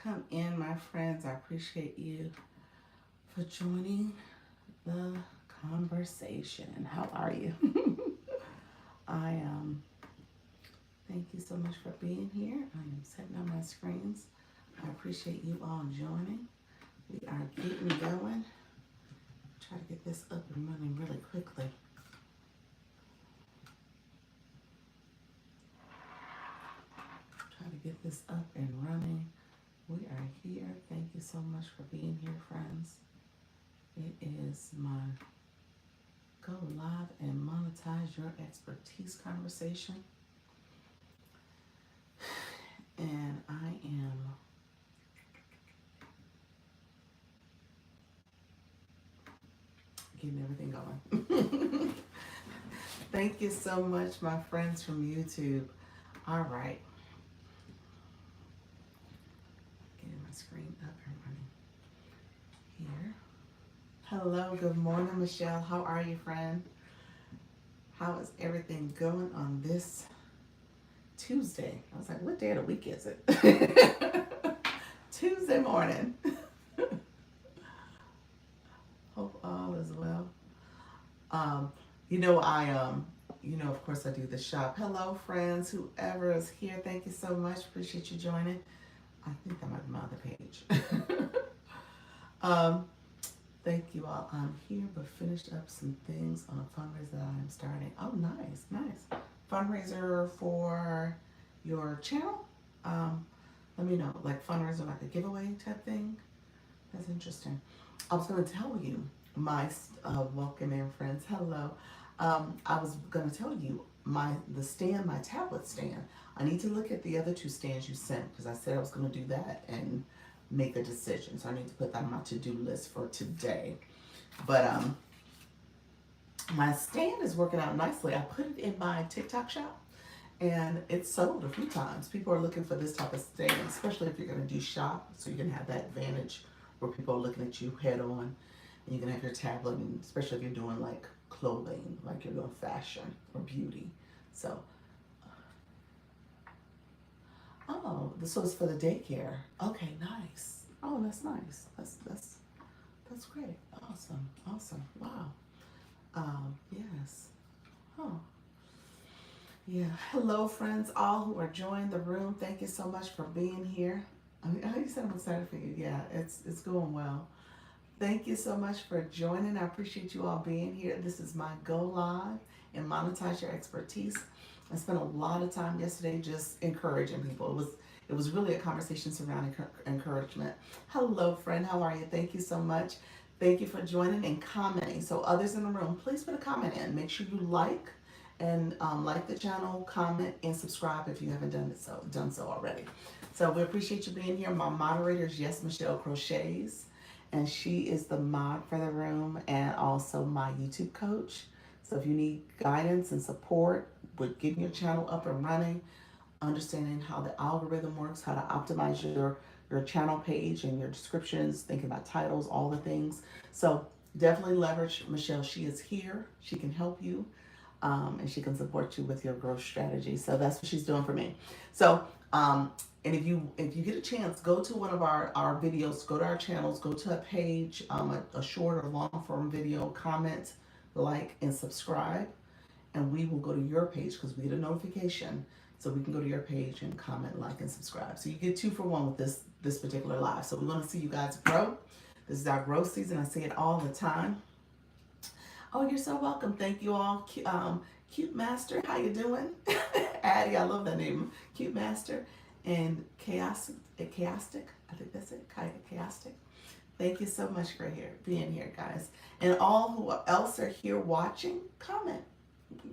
Come in, my friends. I appreciate you for joining the conversation. How are you? I thank you so much for being here. I am setting up my screens. I appreciate you all joining. We are getting going. Try to get this up and running really quickly. Try to get this up and running. We are here. Thank you so much for being here, friends. It is my Go Live and Monetize Your Expertise conversation. And I am getting everything going. Thank you so much, my friends from YouTube. All right. Getting my screen up and running here. Hello, good morning, Michelle. How are you, friend? How is everything going on this Tuesday? I was like, what day of the week is it? Tuesday morning. Hope all is well. Of course, I do the shop. Hello, friends, whoever is here. Thank you so much. Appreciate you joining. I think that might be my other page. Thank you all. I'm here, but finished up some things on a fundraiser that I'm starting. Oh, nice, nice. Fundraiser for your channel? Let me know. Like fundraiser, like a giveaway type thing? That's interesting. I was going to tell you, my welcome in, friends. Hello. I was going to tell you my tablet stand. I need to look at the other two stands you sent because I said I was going to do that and make a decision. So I need to put that on my to-do list for today. But my stand is working out nicely. I put it in my TikTok shop and it's sold a few times. People are looking for this type of stand, especially if you're going to do shop, so you can have that advantage where people are looking at you head on and you can have your tablet, and especially if you're doing like clothing, like you're doing fashion or beauty. So oh, so it's for the daycare. Okay, nice. Oh, that's nice. That's great. Awesome. Awesome. Wow. Yes. Oh. Yeah. Hello, friends, all who are joining the room. Thank you so much for being here. I mean, how you said I'm excited for you. Yeah, it's going well. Thank you so much for joining. I appreciate you all being here. This is my Go Live and Monetize Your Expertise. I spent a lot of time yesterday just encouraging people. It was really a conversation surrounding encouragement. Hello, friend. How are you? Thank you so much. Thank you for joining and commenting. So others in the room, please put a comment in. Make sure you like the channel, comment, and subscribe if you haven't done so already. So we appreciate you being here. My moderator is Yes Michelle Crochets, and she is the mod for the room and also my YouTube coach. So if you need guidance and support with getting your channel up and running, understanding how the algorithm works, how to optimize your channel page and your descriptions, thinking about titles, all the things. So definitely leverage Michelle. She is here. She can help you. And she can support you with your growth strategy. So that's what she's doing for me. So, and if you get a chance, go to one of our videos, go to our channels, go to a page, a short or long form video, comment, like, and subscribe. And we will go to your page because we get a notification. So we can go to your page and comment, like, and subscribe. So you get 2 for 1 with this particular live. So we want to see you guys grow. This is our growth season. I say it all the time. Oh, you're so welcome. Thank you all. Cute Master, how you doing? Addie, I love that name. Cute Master. And Chaostic, I think that's it. Chaostic. Thank you so much for being here, guys. And all who else are here watching, comment.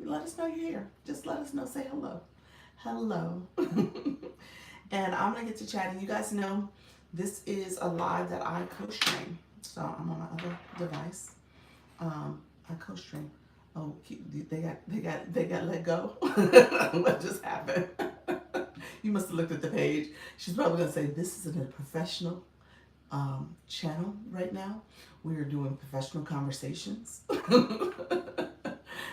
Let us know you're here. Just let us know. Say hello. Hello. And I'm going to get to chatting. You guys know this is a live that I co-stream. So I'm on my other device. I co-stream. Oh, they got let go. What just happened? You must have looked at the page. She's probably gonna say this isn't a professional channel right now. We are doing professional conversations.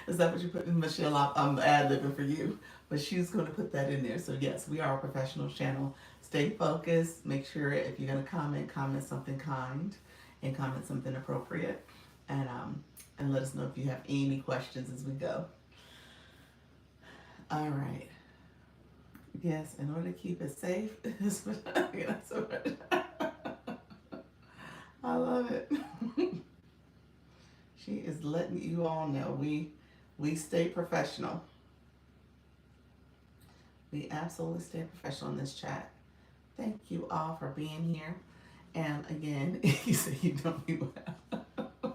Is that what you put in, Michelle? I'm ad-libbing for you, but she's going to put that in there. So yes, we are a professional channel. stay focused. Make sure if you're gonna comment, comment something kind, and comment something appropriate, and let us know if you have any questions as we go. All right. Yes, in order to keep it safe, yes, I love it. She is letting you all know we stay professional. We absolutely stay professional in this chat. Thank you all for being here. And again, you say you don't need what.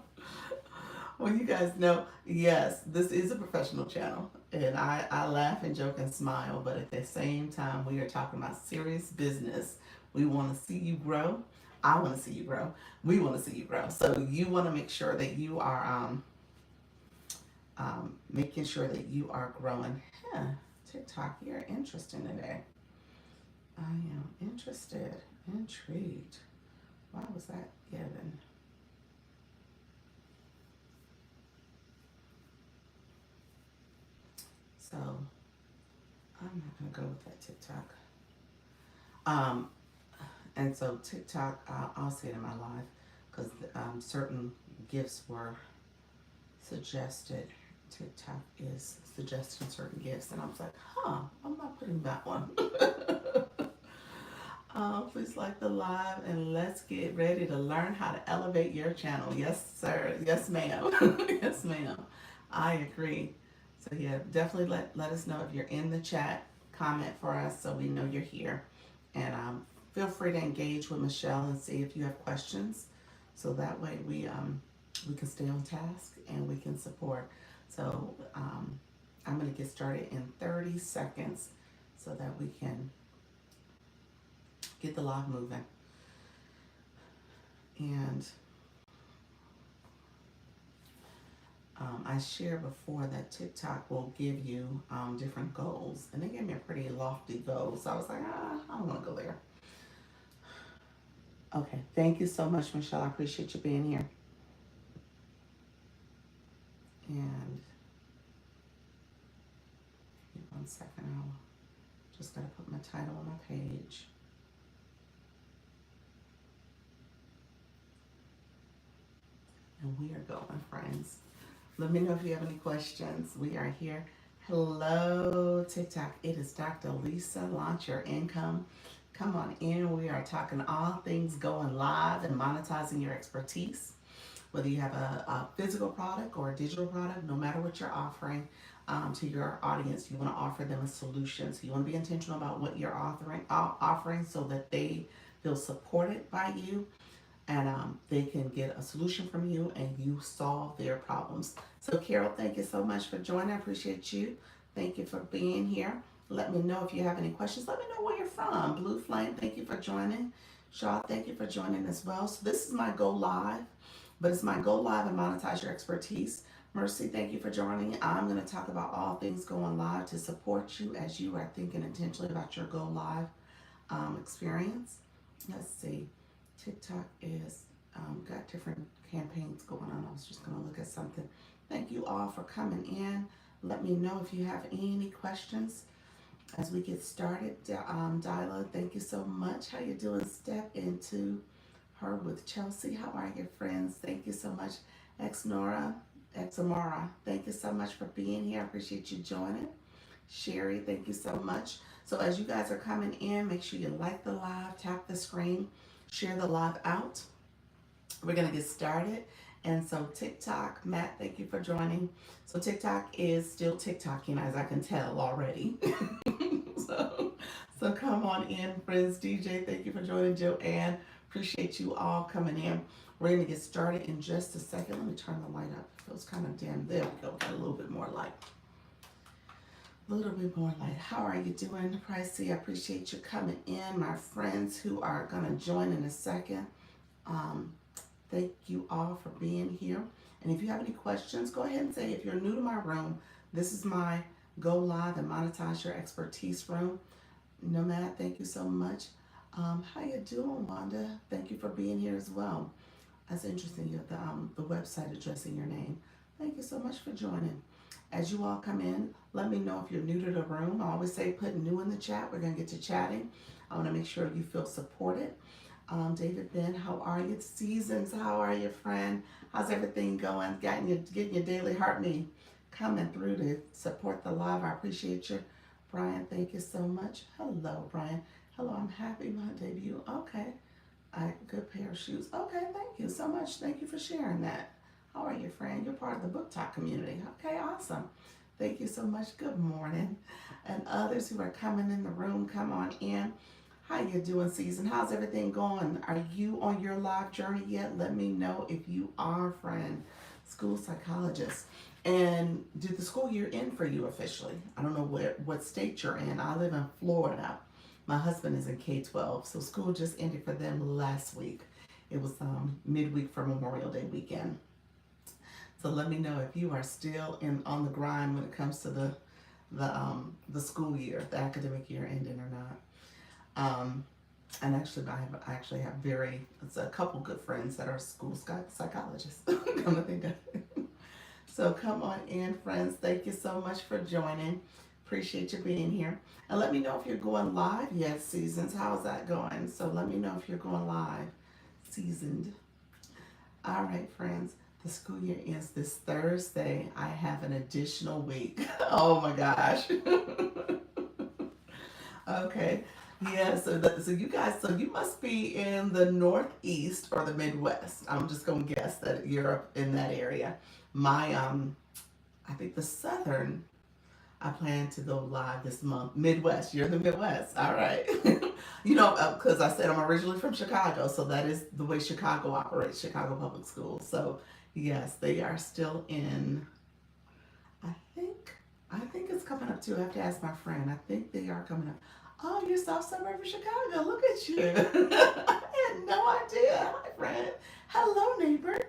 Well, you guys know, yes, this is a professional channel. And I laugh and joke and smile, but at the same time, we are talking about serious business. We want to see you grow. I want to see you grow. We want to see you grow. So you want to make sure that you are making sure that you are growing. Huh, TikTok, you're interesting today. I am interested, intrigued. Why was that given? So I'm not gonna go with that TikTok. Um, and so TikTok, I'll say it in my live because certain gifts were suggested. TikTok is suggesting certain gifts, and I was like, huh, I'm not putting that one. Please like the live and let's get ready to learn how to elevate your channel. Yes, sir. Yes, ma'am. Yes, ma'am. I agree. So yeah, definitely let us know if you're in the chat. Comment for us so we know you're here. And feel free to engage with Michelle and see if you have questions. So that way we can stay on task and we can support. So I'm going to get started in 30 seconds so that we can get the live moving. And I shared before that TikTok will give you different goals. And they gave me a pretty lofty goal. So I was like, I don't want to go there. Okay, thank you so much, Michelle. I appreciate you being here. And give me 1 second. I'll just got to put my title on my page. And we are going, friends. Let me know if you have any questions. We are here. Hello, TikTok. It is Dr. Lisa. Launch your income. Come on in. We are talking all things going live and monetizing your expertise. Whether you have a physical product or a digital product, no matter what you're offering to your audience, you want to offer them a solution. So you want to be intentional about what you're offering so that they feel supported by you and they can get a solution from you and you solve their problems. So Carol, thank you so much for joining. I appreciate you. Thank you for being here. Let me know if you have any questions. Let me know where you're from. Blue Flame, thank you for joining. Shaw, thank you for joining as well. So this is my go live, but it's my go live and monetize your expertise. Mercy, thank you for joining. I'm going to talk about all things going live to support you as you are thinking intentionally about your go live experience. Let's see. TikTok is got different campaigns going on. I was just going to look at something. Thank you all for coming in. Let me know if you have any questions as we get started. Dyla, thank you so much. How you doing? Step into her with Chelsea. How are your friends? Thank you so much. Examara, thank you so much for being here. I appreciate you joining. Sherry, thank you so much. So as you guys are coming in, make sure you like the live, tap the screen, share the live out. We're going to get started. And so TikTok, Matt, thank you for joining. So TikTok is still TikToking, as I can tell already. so come on in, friends. DJ, thank you for joining. Joanne, appreciate you all coming in. We're going to get started in just a second. Let me turn the light up. It feels kind of dim. There we go. Got a little bit more light. A little bit more light. How are you doing, Pricey? I appreciate you coming in. My friends who are going to join in a second. Thank you all for being here. And if you have any questions, go ahead and say, if you're new to my room, this is my Go Live and Monetize Your Expertise room. Nomad, thank you so much. How you doing, Wanda? Thank you for being here as well. That's interesting. You have the website addressing your name. Thank you so much for joining. As you all come in, let me know if you're new to the room. I always say put new in the chat. We're going to get to chatting. I want to make sure you feel supported. David Ben, how are you? Seasons, how are you, friend? How's everything going? Getting your daily heart me coming through to support the live. I appreciate you. Brian, thank you so much. Hello, Brian. Hello, I'm happy my debut. Okay. Good pair of shoes. Okay, thank you so much. Thank you for sharing that. How are you, friend? You're part of the book talk community. Okay, awesome. Thank you so much. Good morning. And others who are coming in the room, come on in. How you doing, Season? How's everything going? Are you on your live journey yet? Let me know if you are, friend. School psychologist. And did the school year end for you officially? I don't know what state you're in. I live in Florida. My husband is in K-12, so school just ended for them last week. It was midweek for Memorial Day weekend. So let me know if you are still on the grind when it comes to the school year, the academic year ending or not. And actually, I actually have it's a couple good friends that are school psychologists. Come to think of it. So come on in, friends. Thank you so much for joining. Appreciate you being here. And let me know if you're going live yet, Seasons. How's that going? So let me know if you're going live. Seasoned. All right, friends. The school year ends this Thursday. I have an additional week. Oh my gosh. Okay. Yeah, so you guys, so you must be in the Northeast or the Midwest. I'm just gonna guess that you're up in that area. My I think the Southern, I plan to go live this month. Midwest, you're in the Midwest. All right. Because I said I'm originally from Chicago, so that is the way Chicago operates, Chicago Public Schools. So yes, they are still in. I think I think it's coming up too. I have to ask my friend. I think they are coming up. Oh, you're South Suburb of Chicago. Look at you. I had no idea. Hi, friend. Hello, neighbor.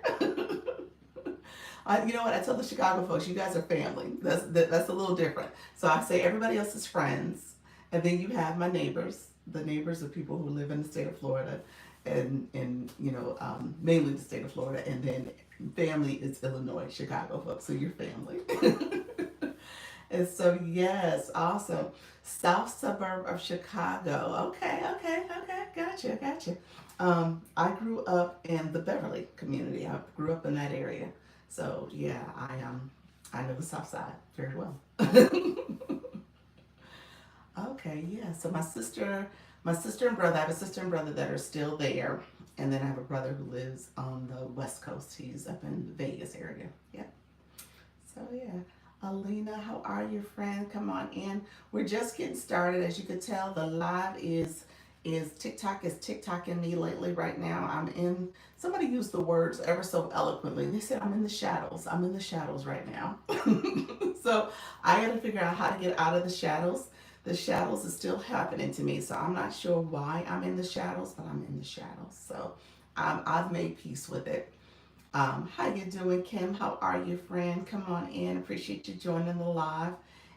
You know what? I tell the Chicago folks, you guys are family. That's a little different. So I say everybody else is friends, and then you have my neighbors. The neighbors are people who live in the state of Florida, and mainly the state of Florida, and then family is Illinois, Chicago folks. So you're family. And so yes, awesome. South suburb of Chicago. Okay. Gotcha. I grew up in the Beverly community. I grew up in that area. So yeah, I know the South Side very well. Okay, yeah. So my sister and brother, I have a sister and brother that are still there. And then I have a brother who lives on the West Coast. He's up in the Vegas area. Yep. So yeah. Alina, how are you, friend? Come on in. We're just getting started. As you could tell, the live is TikTok is TikToking me lately right now. Somebody used the words ever so eloquently. They said I'm in the shadows. I'm in the shadows right now. So I got to figure out how to get out of the shadows. The shadows is still happening to me. So I'm not sure why I'm in the shadows, but I'm in the shadows. So I've made peace with it. How you doing, Kim? How are you, friend? Come on in. Appreciate you joining the live.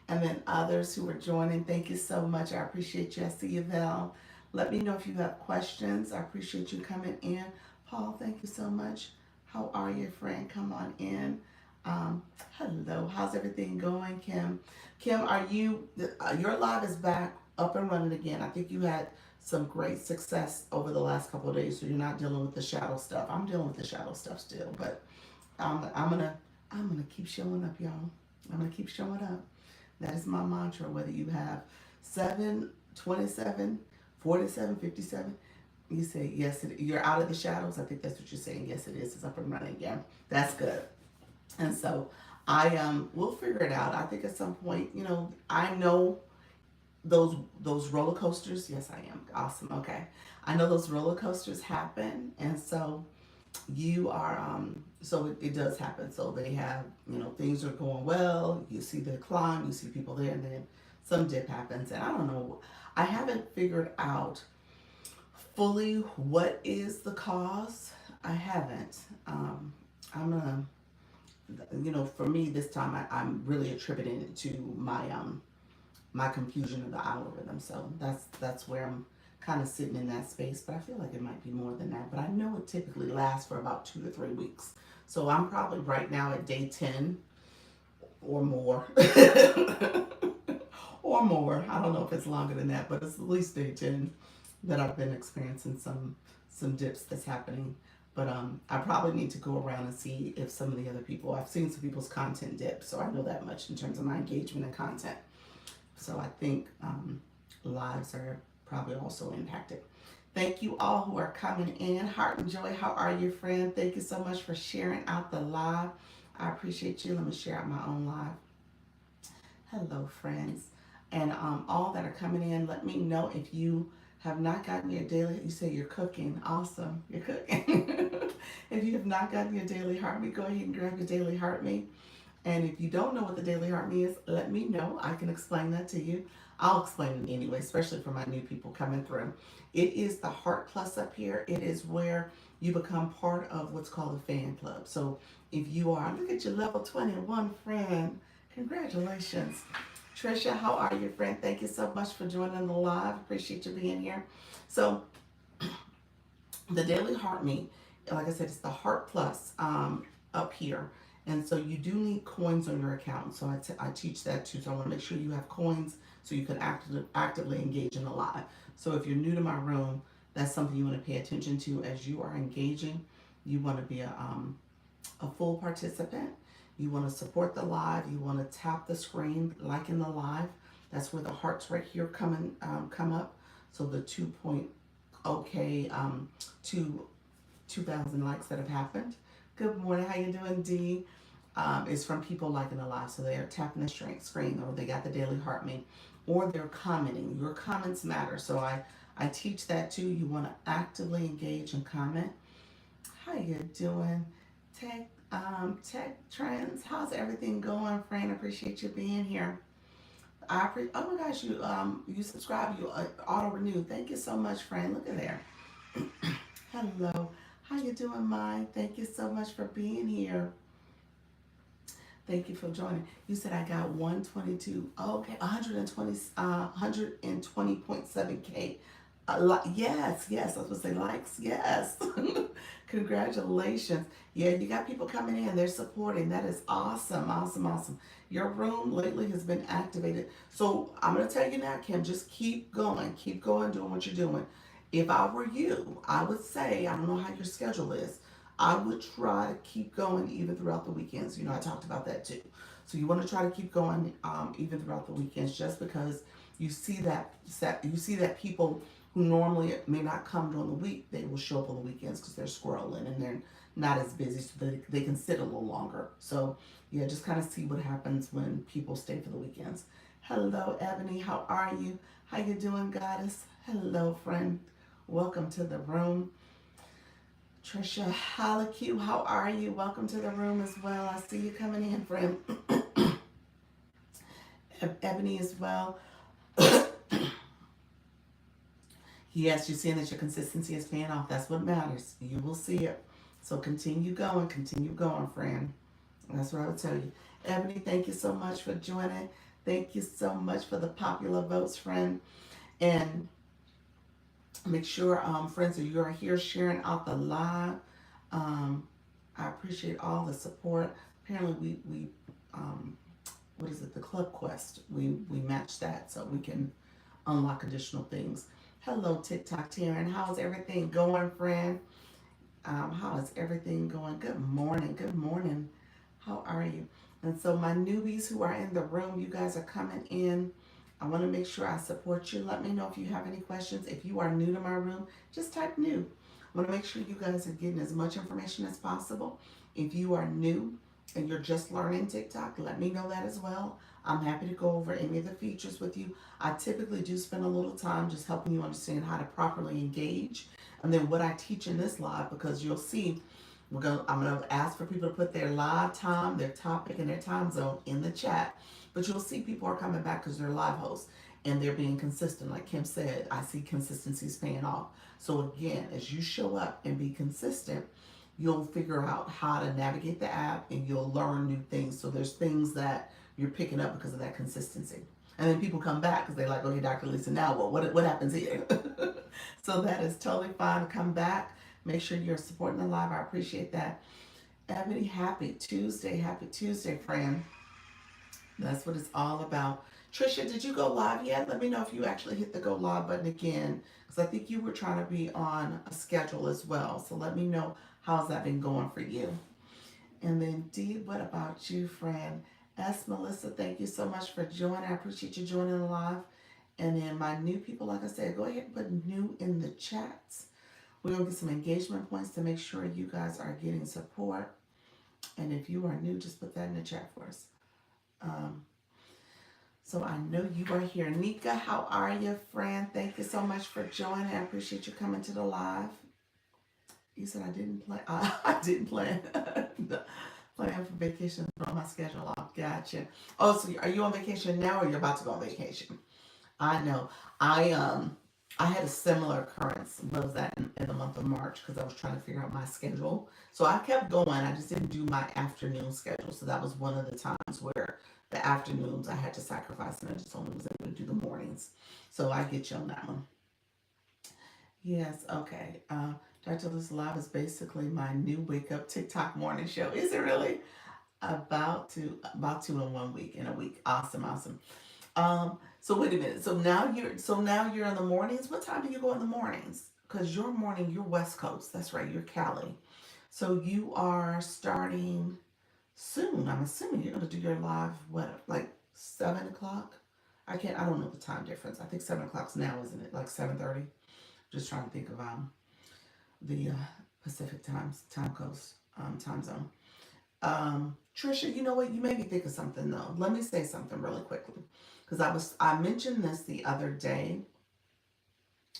And then others who are joining, thank you so much. I appreciate you. I see you, Val. Let me know if you have questions. I appreciate you coming in. Paul, thank you so much. How are you, friend? Come on in. Hello. How's everything going, Kim? Kim, are you, your live is back up and running again. I think you had some great success over the last couple of days, so you're not dealing with the shadow stuff. I'm dealing with the shadow stuff still, but I'm gonna keep showing up, y'all. I'm gonna keep showing up. That is my mantra. Whether you have 7, 27, 47, 57, you say yes. You're out of the shadows. I think that's what you're saying. Yes, it is. It's up and running again. That's good. And so we'll figure it out. I think at some point, I know those roller coasters. Yes, I am. Awesome. Okay. I know those roller coasters happen, and so you are so it does happen. So they have, things are going well, you see the climb, you see people there, and then some dip happens, and I don't know, I haven't figured out fully what is the cause. I haven't. I'm gonna, for me this time, I'm really attributing it to my confusion of the algorithm. So that's where I'm kind of sitting in that space, but I feel like it might be more than that. But I know it typically lasts for about 2 to 3 weeks. So I'm probably right now at day 10 or more. Or more. I don't know if it's longer than that, but it's at least day 10. that I've been experiencing some dips that's happening. But I probably need to go around and see if some of the other people, I've seen some people's content dip, so I know that much in terms of my engagement and content. So I think lives are probably also impacted. Thank you all who are coming in. Heart and Joy, how are you, friend? Thank you so much for sharing out the live. I appreciate you. Let me share out my own live. Hello, friends. And all that are coming in, let me know if you have not gotten your daily, you say you're cooking. Awesome. You're cooking. If you have not gotten your daily heart me, go ahead and grab your daily heart me. And if you don't know what the daily heart me is, let me know. I can explain that to you. I'll explain it anyway, especially for my new people coming through. It is the Heart Plus up here. It is where you become part of what's called a fan club. So if you are, look at your level 21 friend. Congratulations. Trisha, how are you, friend? Thank you so much for joining the live. Appreciate you being here. So the daily heart me, like I said, it's the Heart Plus up here. And so you do need coins on your account. So I teach that too. So I want to make sure you have coins so you can actively engage in the live. So if you're new to my room, that's something you want to pay attention to as you are engaging. You want to be a full participant. You want to support the live. You want to tap the screen like in the live. That's where the hearts right here come up. So the 2.0K to 2,000 likes that have happened. Good morning. How you doing, Dee? Is from people liking the live. So they're tapping the screen, or they got the daily heart me, or they're commenting. Your comments matter. So I teach that too. You want to actively engage and comment. How you doing? Tech Trends. How's everything going, friend? Appreciate you being here. Oh my gosh, you subscribe, you auto renew. Thank you so much, friend. Look at there. Hello. How you doing, Mike? Thank you so much for being here. Thank you for joining. You said I got 122. Okay, 120, 120.7K. Yes, yes. I was supposed to say likes. Yes. Congratulations. Yeah, you got people coming in. They're supporting. That is awesome, awesome, awesome. Your room lately has been activated. So I'm going to tell you now, Kim, just keep going. Keep going, doing what you're doing. If I were you, I would say, I don't know how your schedule is, I would try to keep going even throughout the weekends. You know, I talked about that too. So you want to try to keep going even throughout the weekends, just because you see that people who normally may not come during the week, they will show up on the weekends because they're scrolling and they're not as busy, so they can sit a little longer. So yeah, just kind of see what happens when people stay for the weekends. Hello, Ebony. How are you? How you doing, Goddess? Hello, friend. Welcome to the room. Trisha Halaku, how are you? Welcome to the room as well. I see you coming in, friend. Ebony as well. Yes, you're seeing that your consistency is paying off. That's what matters. You will see it. So continue going, friend. That's what I would tell you. Ebony, thank you so much for joining. Thank you so much for the popular votes, friend. And make sure, friends, that you are here sharing out the live. I appreciate all the support. Apparently, we what is it? The Club Quest. We match that so we can unlock additional things. Hello, TikTok Taryn. How's everything going, friend? How is everything going? Good morning. Good morning. How are you? And so my newbies who are in the room, you guys are coming in. I want to make sure I support you. Let me know if you have any questions. If you are new to my room, just type new. I want to make sure you guys are getting as much information as possible. If you are new and you're just learning TikTok, let me know that as well. I'm happy to go over any of the features with you. I typically do spend a little time just helping you understand how to properly engage. And then what I teach in this live, because you'll see, I'm gonna ask for people to put their live time, their topic, and their time zone in the chat. But you'll see people are coming back because they're live hosts and they're being consistent. Like Kim said, I see consistencies paying off. So again, as you show up and be consistent, you'll figure out how to navigate the app and you'll learn new things. So there's things that you're picking up because of that consistency. And then people come back because they're like, okay, Dr. Lisa, now what happens here? So that is totally fine. Come back. Make sure you're supporting the live. I appreciate that. Ebony, happy Tuesday, friend. That's what it's all about. Trisha, did you go live yet? Let me know if you actually hit the go live button again, because I think you were trying to be on a schedule as well. So let me know how's that been going for you. And then D, what about you, friend? S. Melissa, thank you so much for joining. I appreciate you joining the live. And then my new people, like I said, go ahead and put new in the chats. We're going to get some engagement points to make sure you guys are getting support. And if you are new, just put that in the chat for us. Um, so I know you are here. Nika, how are you, friend? Thank you so much for joining. I appreciate you coming to the live. You said I didn't plan. I didn't plan. Plan for vacation on my schedule off. Gotcha. Oh, so are you on vacation now, or you're about to go on vacation? I know. I had a similar occurrence. What was that in the month of March? Because I was trying to figure out my schedule. So I kept going. I just didn't do my afternoon schedule. So that was one of the times where the afternoons I had to sacrifice, and I just only was able to do the mornings. So I get you on that one. Yes. Okay. Dr. Liz Live is basically my new wake up TikTok morning show. Is it really? About to in 1 week, in a week. Awesome, awesome. So wait a minute. So now you're in the mornings. What time do you go in the mornings? Because your morning, you're West Coast. That's right. You're Cali. So you are starting soon. I'm assuming you're gonna do your live what, like 7 o'clock? I don't know the time difference. I think 7 o'clock's now, isn't it? Like 7:30. Just trying to think of the Pacific time coast time zone. Trisha, you know what? You made me think of something though. Let me say something really quickly, because I mentioned this the other day,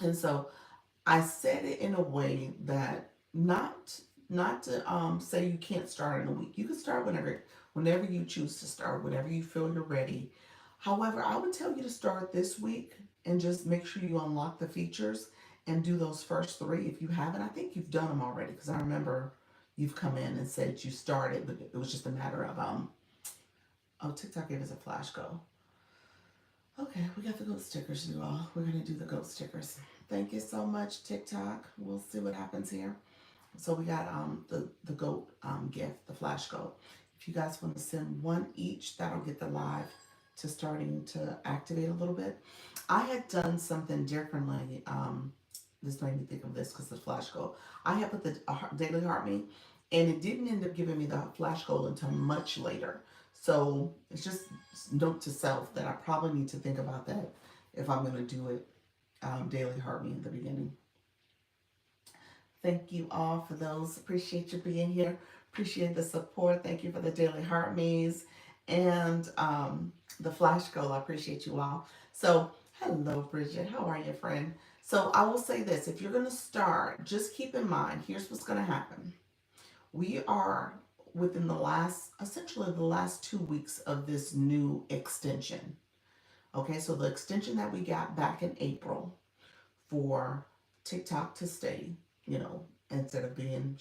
and so I said it in a way that not to say you can't start in a week. You can start whenever you choose to start, whenever you feel you're ready. However, I would tell you to start this week and just make sure you unlock the features and do those first three. If you haven't, I think you've done them already, because I remember you've come in and said you started, but it was just a matter of oh, TikTok gave us a flash go. Okay, we got the goat stickers, you all. We're gonna do the goat stickers. Thank you so much, TikTok. We'll see what happens here. So we got the goat gift, the flash goat. If you guys want to send one each, that'll get the live to starting to activate a little bit. I had done something differently. This made me think of this because the flash goal. I had put the daily heart me, and it didn't end up giving me the flash goal until much later. So it's just note to self that I probably need to think about that if I'm going to do it daily heart me in the beginning. Thank you all for those. Appreciate you being here. Appreciate the support. Thank you for the daily heart me's and the flash goal. I appreciate you all. So, hello, Bridget. How are you, friend? So, I will say this, if you're going to start, just keep in mind here's what's going to happen. We are within essentially the last 2 weeks of this new extension. Okay, so the extension that we got back in April for TikTok to stay, you know, instead of being,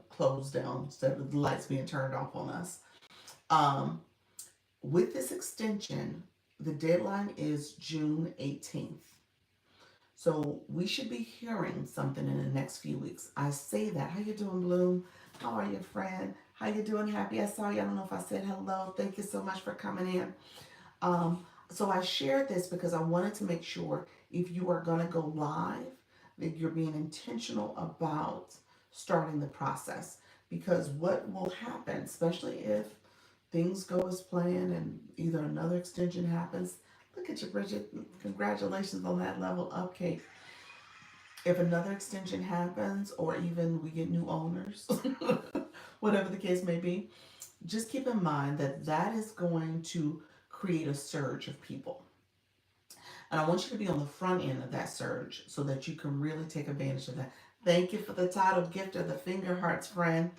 closed down, instead of the lights being turned off on us. Um, with this extension, the deadline is June 18th. So we should be hearing something in the next few weeks. I say that. How you doing, Bloom? How are you, friend? How you doing, Happy? I saw you. I don't know if I said hello. Thank you so much for coming in. So I shared this because I wanted to make sure if you are going to go live, that you're being intentional about starting the process. Because what will happen, especially if things go as planned and either another extension happens, look at you, Bridget. Congratulations on that level up, Kate. If another extension happens, or even we get new owners, whatever the case may be, just keep in mind that that is going to create a surge of people. And I want you to be on the front end of that surge so that you can really take advantage of that. Thank you for the title gift of the finger hearts, friend.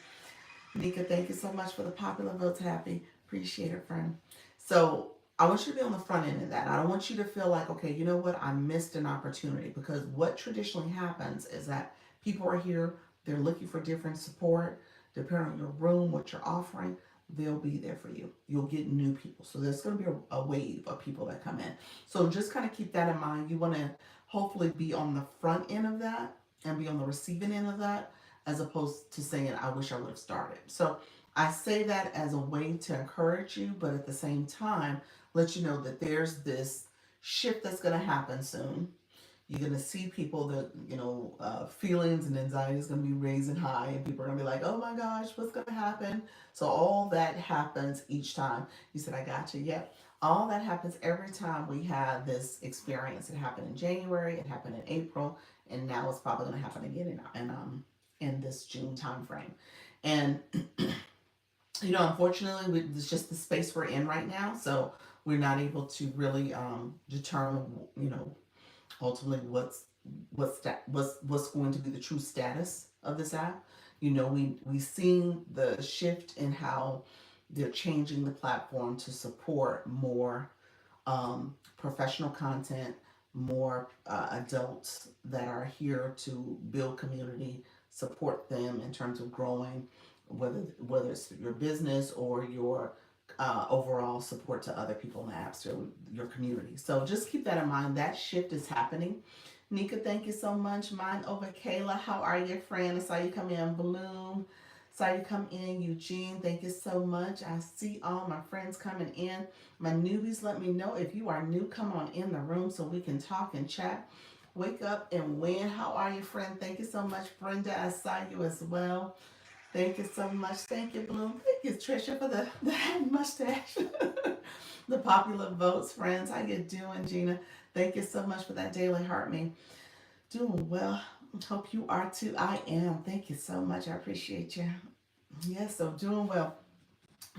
Nika, thank you so much for the popular votes, Happy. Appreciate it, friend. So I want you to be on the front end of that. I don't want you to feel like, okay, you know what, I missed an opportunity. Because what traditionally happens is that people are here, they're looking for different support, depending on your room, what you're offering, they'll be there for you. You'll get new people. So there's going to be a wave of people that come in. So just kind of keep that in mind. You want to hopefully be on the front end of that and be on the receiving end of that, as opposed to saying, I wish I would have started. So I say that as a way to encourage you, but at the same time, let you know that there's this shift that's going to happen soon. You're going to see people that, feelings and anxiety is going to be raising high, and people are going to be like, oh my gosh, what's going to happen? So all that happens each time. You said, I got you. Yep. All that happens every time we have this experience. It happened in January, it happened in April, and now it's probably going to happen again in this June time frame. And unfortunately, it's just the space we're in right now. So we're not able to really determine, ultimately what's going to be the true status of this app. We seen the shift in how they're changing the platform to support more professional content, more adults that are here to build community, support them in terms of growing, whether it's your business or your overall support to other people in the app, so your community. So just keep that in mind. That shift is happening. Nika, thank you so much. Mine over Kayla. How are you, friend? I saw you come in. Bloom. Saw you come in. Eugene, thank you so much. I see all my friends coming in. My newbies, let me know if you are new. Come on in the room so we can talk and chat. Wake up and win. How are you, friend? Thank you so much, Brenda. I saw you as well. Thank you so much. Thank you, Bloom. Thank you, Trisha, for the head mustache. The popular votes, friends. How you doing, Gina? Thank you so much for that daily heart me. Doing well. Hope you are too. I am. Thank you so much. I appreciate you. Yes, so doing well.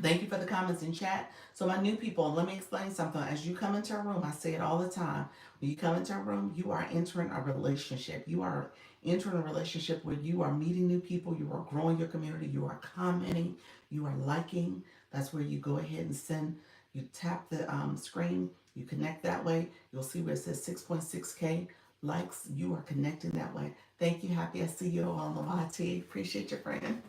Thank you for the comments in chat. So my new people, let me explain something. As you come into a room, I say it all the time. When you come into a room, you are entering a relationship. You are entering a relationship where you are meeting new people, you are growing your community, you are commenting, you are liking. That's where you go ahead and send, you tap the screen, you connect that way. You'll see where it says 6.6K likes. You are connecting that way. Thank you. Happy I see you on the YT. Appreciate your friend.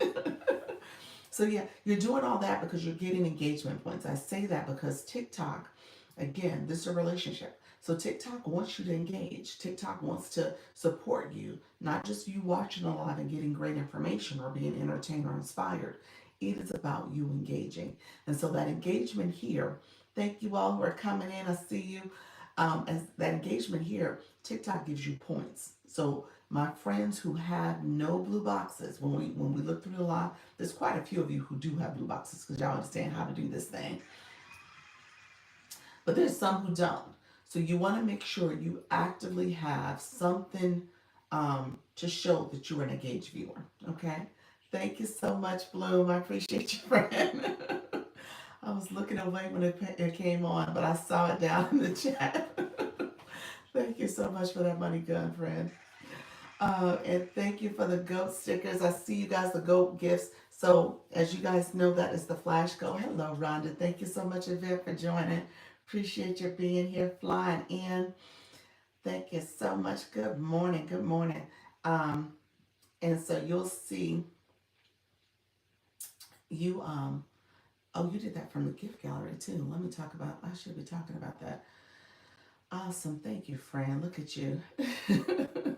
So yeah, you're doing all that because you're getting engagement points. I say that because TikTok, again, this is a relationship. So TikTok wants you to engage. TikTok wants to support you, not just you watching a live and getting great information or being entertained or inspired. It is about you engaging. And so that engagement here, thank you all who are coming in. I see you. As that engagement here, TikTok gives you points. So my friends who have no blue boxes, when we look through the live, there's quite a few of you who do have blue boxes because y'all understand how to do this thing. But there's some who don't. So you want to make sure you actively have something to show that you're an engaged viewer. Okay. Thank you so much, Bloom. I appreciate you, friend. I was looking away when it came on, but I saw it down in the chat. Thank you so much for that money gun, friend. And thank you for the goat stickers. I see you guys, the goat gifts. So as you guys know, that is the flash goat. Hello, Rhonda. Thank you so much, Yvette, for joining. Appreciate your being here, flying in. Thank you so much. Good morning. Good morning. Um, and so you'll see you oh, you did that from the gift gallery too. Let me talk about, I should be talking about that. Awesome. Thank you, Fran. Look at you.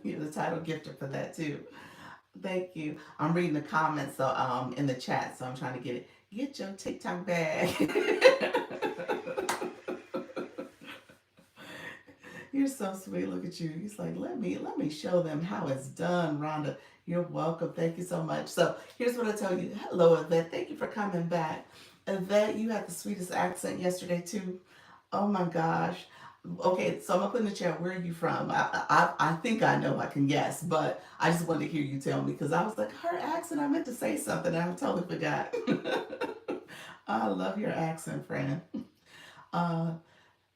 You're the title gifter for that too. Thank you. I'm reading the comments so in the chat, so I'm trying to get it. Get your TikTok bag. You're so sweet. Look at you. He's like, let me show them how it's done, Rhonda. You're welcome. Thank you so much. So here's what I tell you. Hello, Yvette. Thank you for coming back. Yvette, you had the sweetest accent yesterday too. Oh my gosh. Okay, so I'm gonna put in the chat. Where are you from? I think I know. I can guess, but I just wanted to hear you tell me because I was like, her accent. I meant to say something. And I totally forgot. I love your accent, friend. Uh,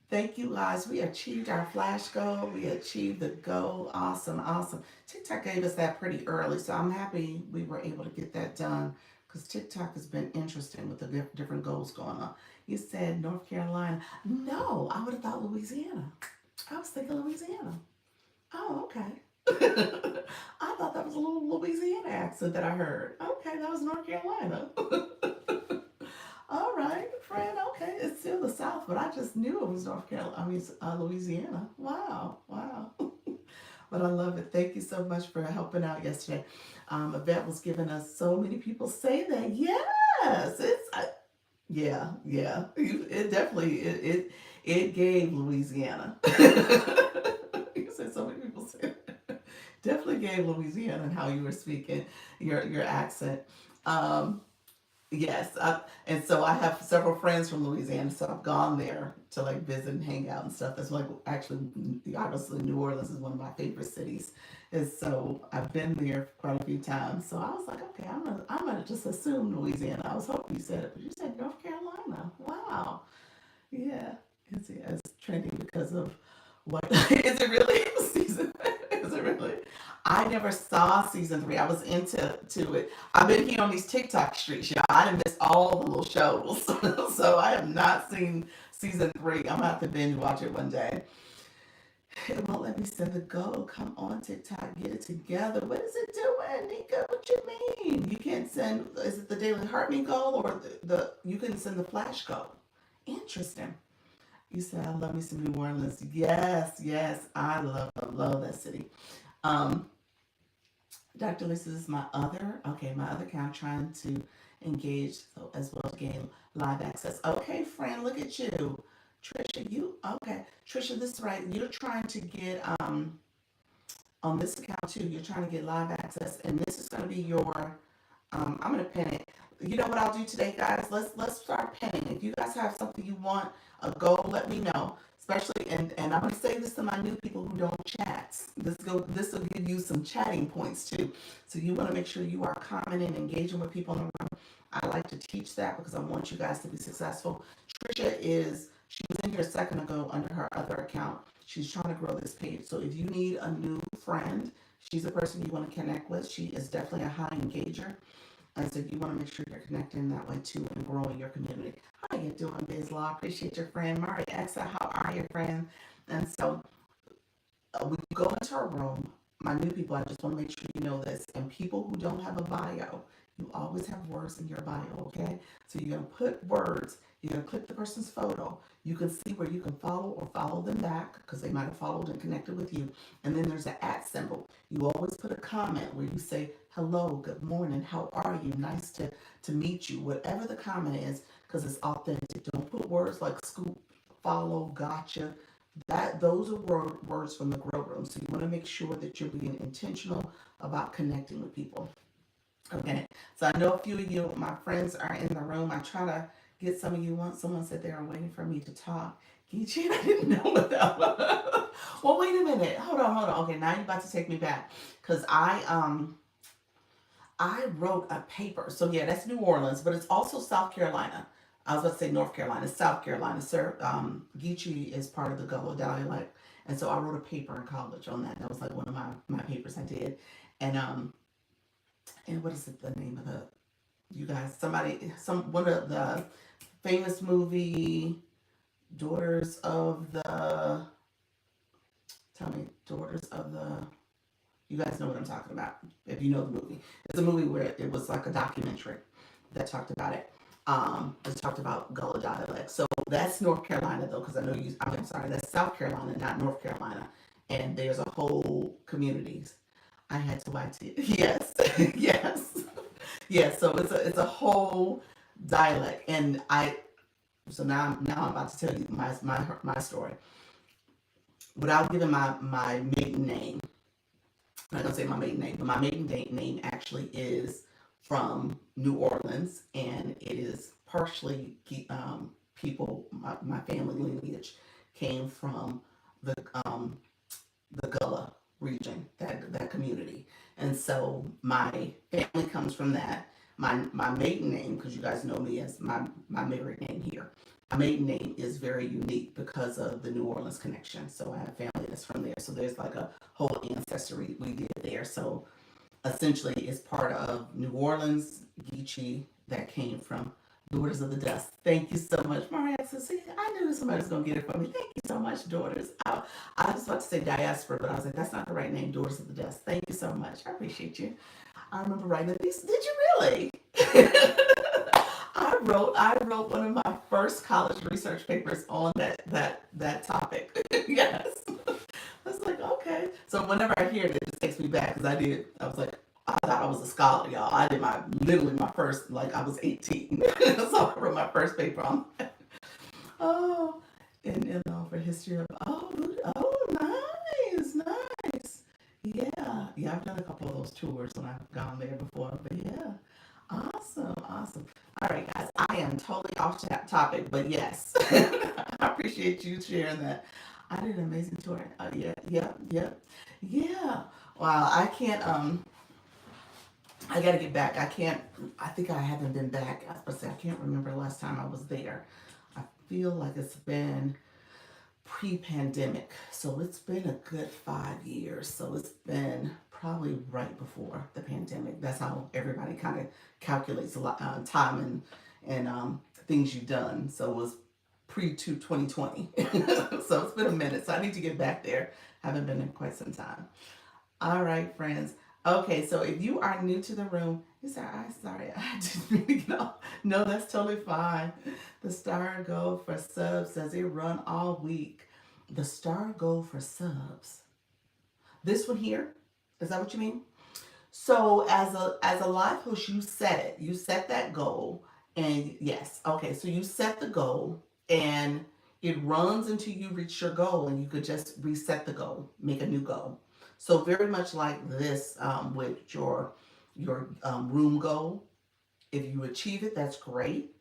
Thank you guys. We achieved our flash goal. We achieved the goal. Awesome, awesome. TikTok gave us that pretty early, so I'm happy we were able to get that done because TikTok has been interesting with the different goals going on. You said North Carolina. No, I would have thought Louisiana. I was thinking Louisiana. Oh, okay. I thought that was a little Louisiana accent that I heard. Okay, that was North Carolina. All right, friend. Okay, it's still the South, but I just knew it was North Carolina. I mean, Louisiana. Wow, wow. But I love it. Thank you so much for helping out yesterday. Yvette was giving us so many people say that. Yes, it's. Yeah, yeah. It definitely it gave Louisiana. You said so many people said definitely gave Louisiana and how you were speaking your accent. Um, yes, and so I have several friends from Louisiana, so I've gone there to like visit and hang out and stuff. That's like actually, obviously, New Orleans is one of my favorite cities, and so I've been there quite a few times. So I was like, okay, I'm gonna just assume Louisiana. I was hoping you said it, but you said North Carolina. Wow, yeah, it's trending because of what is it really season? Is it really? I never saw season three. I was into it. I've been here on these TikTok streets, y'all. I didn't miss all the little shows, so I have not seen season three. I'm gonna have to binge watch it one day. It won't let me send the goal. Come on, TikTok, get it together. What is it doing, Nika? What you mean? You can't send. Is it the daily heartbeat goal or the you can send the flash goal? Interesting. You said I love me some New Orleans. Yes, yes, I love that city. Um, Dr. Lisa is my other account trying to engage so as well to gain live access. Okay, friend, look at you. Trisha, okay. Trisha, this is right. You're trying to get on this account too, you're trying to get live access, and this is gonna be your I'm gonna pin it. You know what I'll do today, guys? Let's start pinning. If you guys have something you want a goal, let me know. Especially and I'm gonna say this to my new people who don't chat. This will give you some chatting points too. So you want to make sure you are commenting, engaging with people in the room. I like to teach that because I want you guys to be successful. She was in here a second ago under her other account. She's trying to grow this page. So if you need a new friend, she's a person you want to connect with. She is definitely a high engager. And so you want to make sure you're connecting that way too and growing your community. How you doing, Biz Law? Appreciate your friend. Mari Exa, how are you, friend? And so when you go into a room, my new people, I just want to make sure you know this. And people who don't have a bio, you always have words in your bio, okay? So you're going to put words. You're going to click the person's photo. You can see where you can follow or follow them back because they might have followed and connected with you. And then there's an at symbol. You always put a comment where you say, hello, good morning, how are you? Nice to meet you. Whatever the comment is, because it's authentic. Don't put words like scoop, follow, gotcha. Those are words from the grow room. So you want to make sure that you're being intentional about connecting with people. Okay. So I know a few of you, my friends, are in the room. I try to get some of you on. Someone said they were waiting for me to talk. Geechee, I didn't know what that was. Well, wait a minute. Hold on. Okay, now you're about to take me back. Because I wrote a paper. So yeah, that's New Orleans, but it's also South Carolina. I was about to say North Carolina, South Carolina. Sir, Geechee is part of the Gullah dialect, and so I wrote a paper in college on that. That was like one of my papers I did, and what is it? The name of the you guys? Some one of the famous movie Daughters of the. Tell me, Daughters of the. You guys know what I'm talking about if you know the movie. It's a movie where it was like a documentary that talked about it. It talked about Gullah dialect. So that's North Carolina though, because I know you. I'm sorry, that's South Carolina, not North Carolina. And there's a whole communities. I had to YT. Yes, yes, yes. So it's a whole dialect, and I. So now I'm about to tell you my story without giving my maiden name. I'm not gonna say my maiden name, but my name actually is from New Orleans, and it is partially people. My family lineage came from the um, the Gullah region, that community, and so my family comes from that. My maiden name, because you guys know me as my married name here. My maiden name is very unique because of the New Orleans connection. So I have family that's from there. So there's like a whole ancestry we did there. So essentially, it's part of New Orleans, Geechee, that came from Daughters of the Dust. Thank you so much, Maria. See, I knew somebody's gonna get it for me. Thank you so much, Daughters. I was about to say diaspora, but I was like, that's not the right name, Daughters of the Dust. Thank you so much. I appreciate you. I remember writing these. Did you really? I wrote one of my first college research papers on that topic. Yes. I was like, okay. So whenever I hear it, it just takes me back because I was like, I thought I was a scholar, y'all. I did my literally my first, like I was 18. So I wrote my first paper on that. Oh, and for history of nice, nice. Yeah, yeah. I've done a couple of those tours when I've gone there before, but yeah, awesome, awesome. All right, guys, I am totally off topic, but yes, I appreciate you sharing that. I did an amazing tour. Yeah, yeah, yeah, yeah. Wow, I can't. I got to get back. I can't. I think I haven't been back. I was supposed to say I can't remember the last time I was there. I feel like it's been pre-pandemic, so it's been a good 5 years. So it's been probably right before the pandemic. That's how everybody kind of calculates a lot time and things you've done. So it was pre to 2020. So it's been a minute. So I need to get back there. Haven't been in quite some time. All right, friends. Okay, so if you are new to the room, you say, I'm sorry, I didn't mean to get off. No, that's totally fine. The Star Gold for subs says it run all week. The Star Gold for subs. This one here, is that what you mean? So as a live host, you set it. You set that goal, and yes, okay. So you set the goal, and it runs until you reach your goal, and you could just reset the goal, make a new goal. So very much like this with your room goal. If you achieve it, that's great,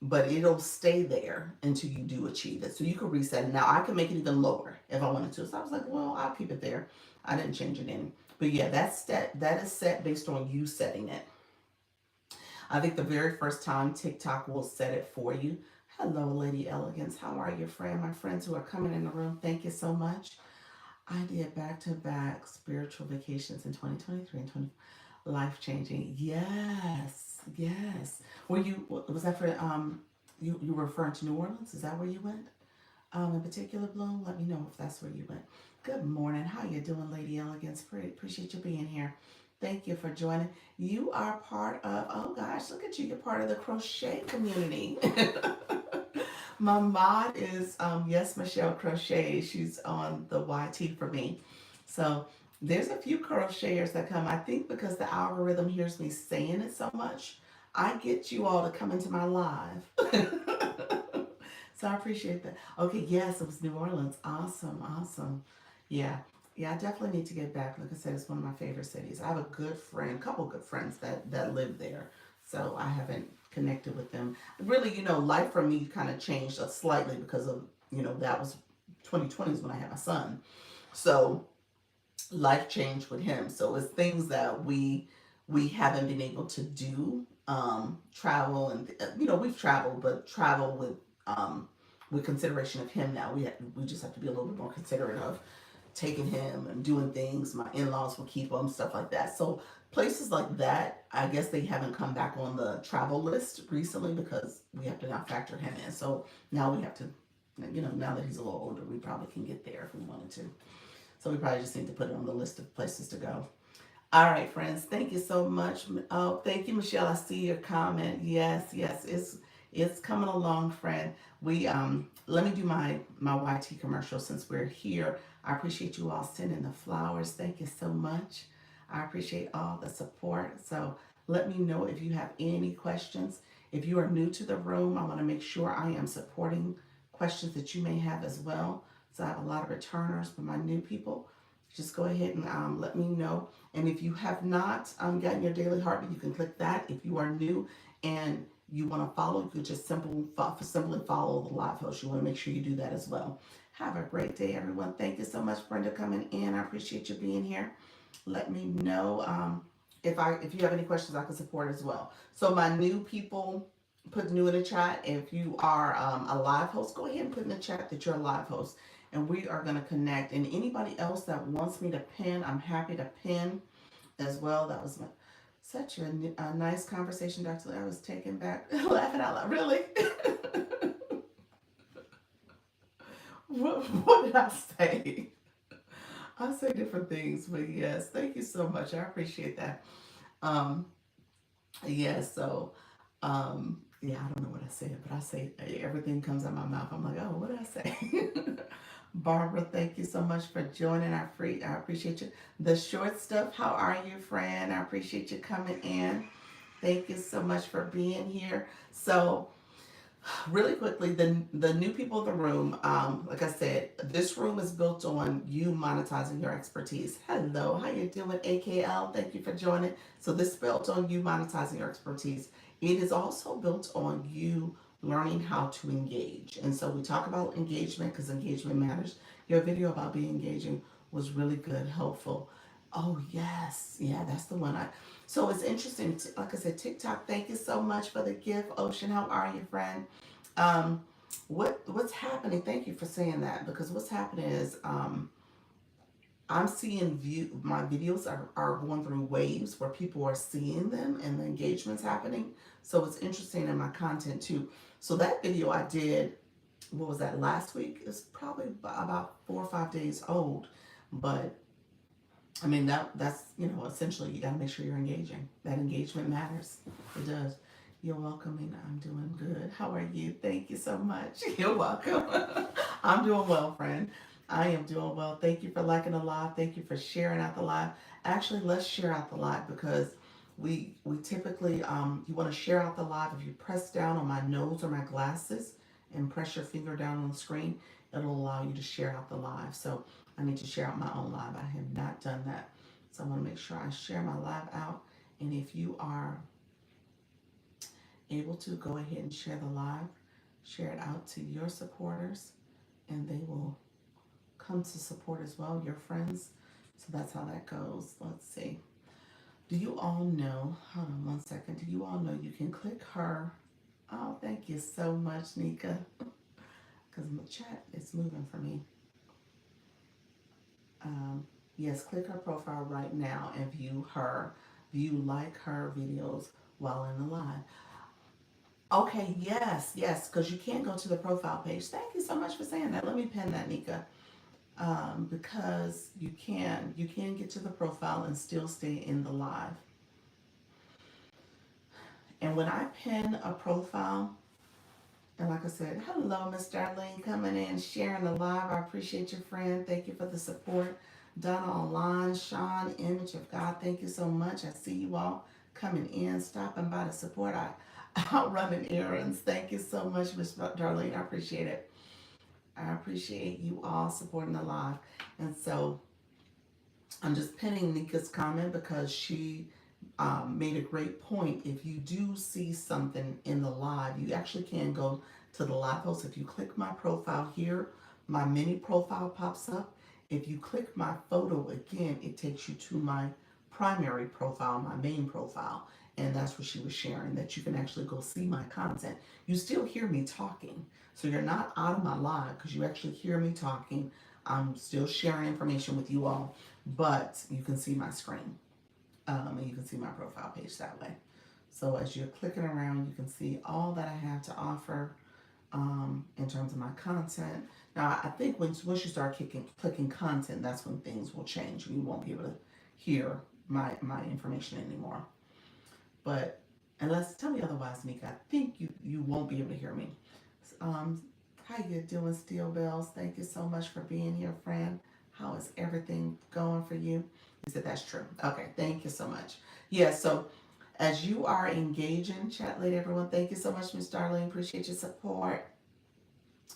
but it'll stay there until you do achieve it. So you can reset it. Now I can make it even lower if I wanted to. So I was like, well, I'll keep it there. I didn't change it any. But yeah, that is set based on you setting it. I think the very first time TikTok will set it for you. Hello, Lady Elegance. How are you, friend? My friends who are coming in the room, thank you so much. I did back-to-back spiritual vacations in 2023 and 20, life changing. Yes, yes. Were you? Was that for you were referring to New Orleans? Is that where you went? In particular, Bloom. Let me know if that's where you went. Good morning. How you doing, Lady Elegance? Appreciate you being here. Thank you for joining. You are part of. Oh gosh, look at you. You're part of the crochet community. My mod is yes, Michelle Crochet. She's on the YT for me. So there's a few crocheters that come. I think because the algorithm hears me saying it so much, I get you all to come into my live. So I appreciate that. Okay, yes, it was New Orleans. Awesome, awesome. Yeah, yeah, I definitely need to get back. Like I said, it's one of my favorite cities. I have a good friend, couple good friends that live there. So I haven't connected with them. Really, life for me kind of changed slightly because of, that was 2020 is when I had my son. So life changed with him. So it's things that we haven't been able to do. Travel and we've traveled, but travel with consideration of him now. We just have to be a little bit more considerate of taking him and doing things. My in-laws will keep him, stuff like that. So places like that, I guess they haven't come back on the travel list recently because we have to now factor him in. So now we have to, now that he's a little older, we probably can get there if we wanted to. So we probably just need to put it on the list of places to go. All right, friends. Thank you so much. Oh, thank you, Michelle. I see your comment. Yes, yes, it's coming along, friend. We let me do my YT commercial since we're here. I appreciate you all sending the flowers. Thank you so much. I appreciate all the support. So let me know if you have any questions. If you are new to the room, I want to make sure I am supporting questions that you may have as well. So I have a lot of returners for my new people. Just go ahead and let me know. And if you have not gotten your daily heartbeat, you can click that. If you are new and you want to follow, you could just simply follow the live host. You want to make sure you do that as well. Have a great day, everyone. Thank you so much, Brenda, coming in. I appreciate you being here. Let me know if you have any questions I can support as well. So my new people, put new in the chat. If you are a live host, go ahead and put in the chat that you're a live host. And we are going to connect. And anybody else that wants me to pin, I'm happy to pin as well. That was such a nice conversation, Dr. Lee. I was taken back, laughing out loud. Really? What did I say? I say different things, but yes, thank you so much. I appreciate that. Um, yes, so yeah, I don't know what I said, but I say everything comes out of my mouth. I'm like, oh, what did I say? Barbara, thank you so much for joining. I appreciate you. The short stuff, how are you, friend? I appreciate you coming in. Thank you so much for being here. So, really quickly, the new people in the room, like I said, this room is built on you monetizing your expertise. Hello, how you doing, AKL? Thank you for joining. So this is built on you monetizing your expertise. It is also built on you learning how to engage. And so we talk about engagement because engagement matters. Your video about being engaging was really good, helpful. Oh yes, yeah, that's the one. So it's interesting. Like I said, TikTok. Thank you so much for the gift, Ocean. How are you, friend? Um, what's happening? Thank you for saying that because what's happening is I'm seeing my videos are going through waves where people are seeing them and the engagement's happening. So it's interesting in my content too. So that video I did, what was that, last week? It's probably about 4 or 5 days old, but I mean that's essentially you got to make sure you're engaging. That engagement matters. It does. You're welcome, and I'm doing good. How are you? Thank you so much. You're welcome. I'm doing well, friend. I am doing well. Thank you for liking the live. Thank you for sharing out the live. Actually, let's share out the live because we typically you want to share out the live if you press down on my nose or my glasses and press your finger down on the screen, it'll allow you to share out the live. So I need to share out my own live. I have not done that. So I want to make sure I share my live out. And if you are able to, go ahead and share the live, share it out to your supporters, and they will come to support as well, your friends. So that's how that goes. Let's see. Do you all know, hold on one second, do you all know you can click her? Oh, thank you so much, Nika, because the chat is moving for me. Um, yes, click her profile right now and view like her videos while in the live. Okay, yes, because you can't go to the profile page. Thank you so much for saying that. Let me pin that, Nika. Because you can get to the profile and still stay in the live. And when I pin a profile, and like I said, hello, Miss Darlene, coming in, sharing the live. I appreciate your friend. Thank you for the support. Donna Online, Sean, Image of God, thank you so much. I see you all coming in, stopping by to support. Out running errands. Thank you so much, Miss Darlene. I appreciate it. I appreciate you all supporting the live. And so I'm just pinning Nika's comment because she made a great point. If you do see something in the live, you actually can go to the live post. If you click my profile here, my mini profile pops up. If you click my photo again, it takes you to my primary profile, my main profile. And that's what she was sharing, that you can actually go see my content. You still hear me talking. So you're not out of my live because you actually hear me talking. I'm still sharing information with you all, but you can see my screen. And you can see my profile page that way. So as you're clicking around, you can see all that I have to offer in terms of my content. Now, I think once you start clicking content, that's when things will change. You won't be able to hear my information anymore. But unless, tell me otherwise, Nika, I think you won't be able to hear me. Um, how you doing, Steel Bells? Thank you so much for being here, friend. How is everything going for you? You said that's true. Okay, thank you so much. Yeah, so as you are engaging, chat lady, everyone, thank you so much, Miss Darlene. Appreciate your support.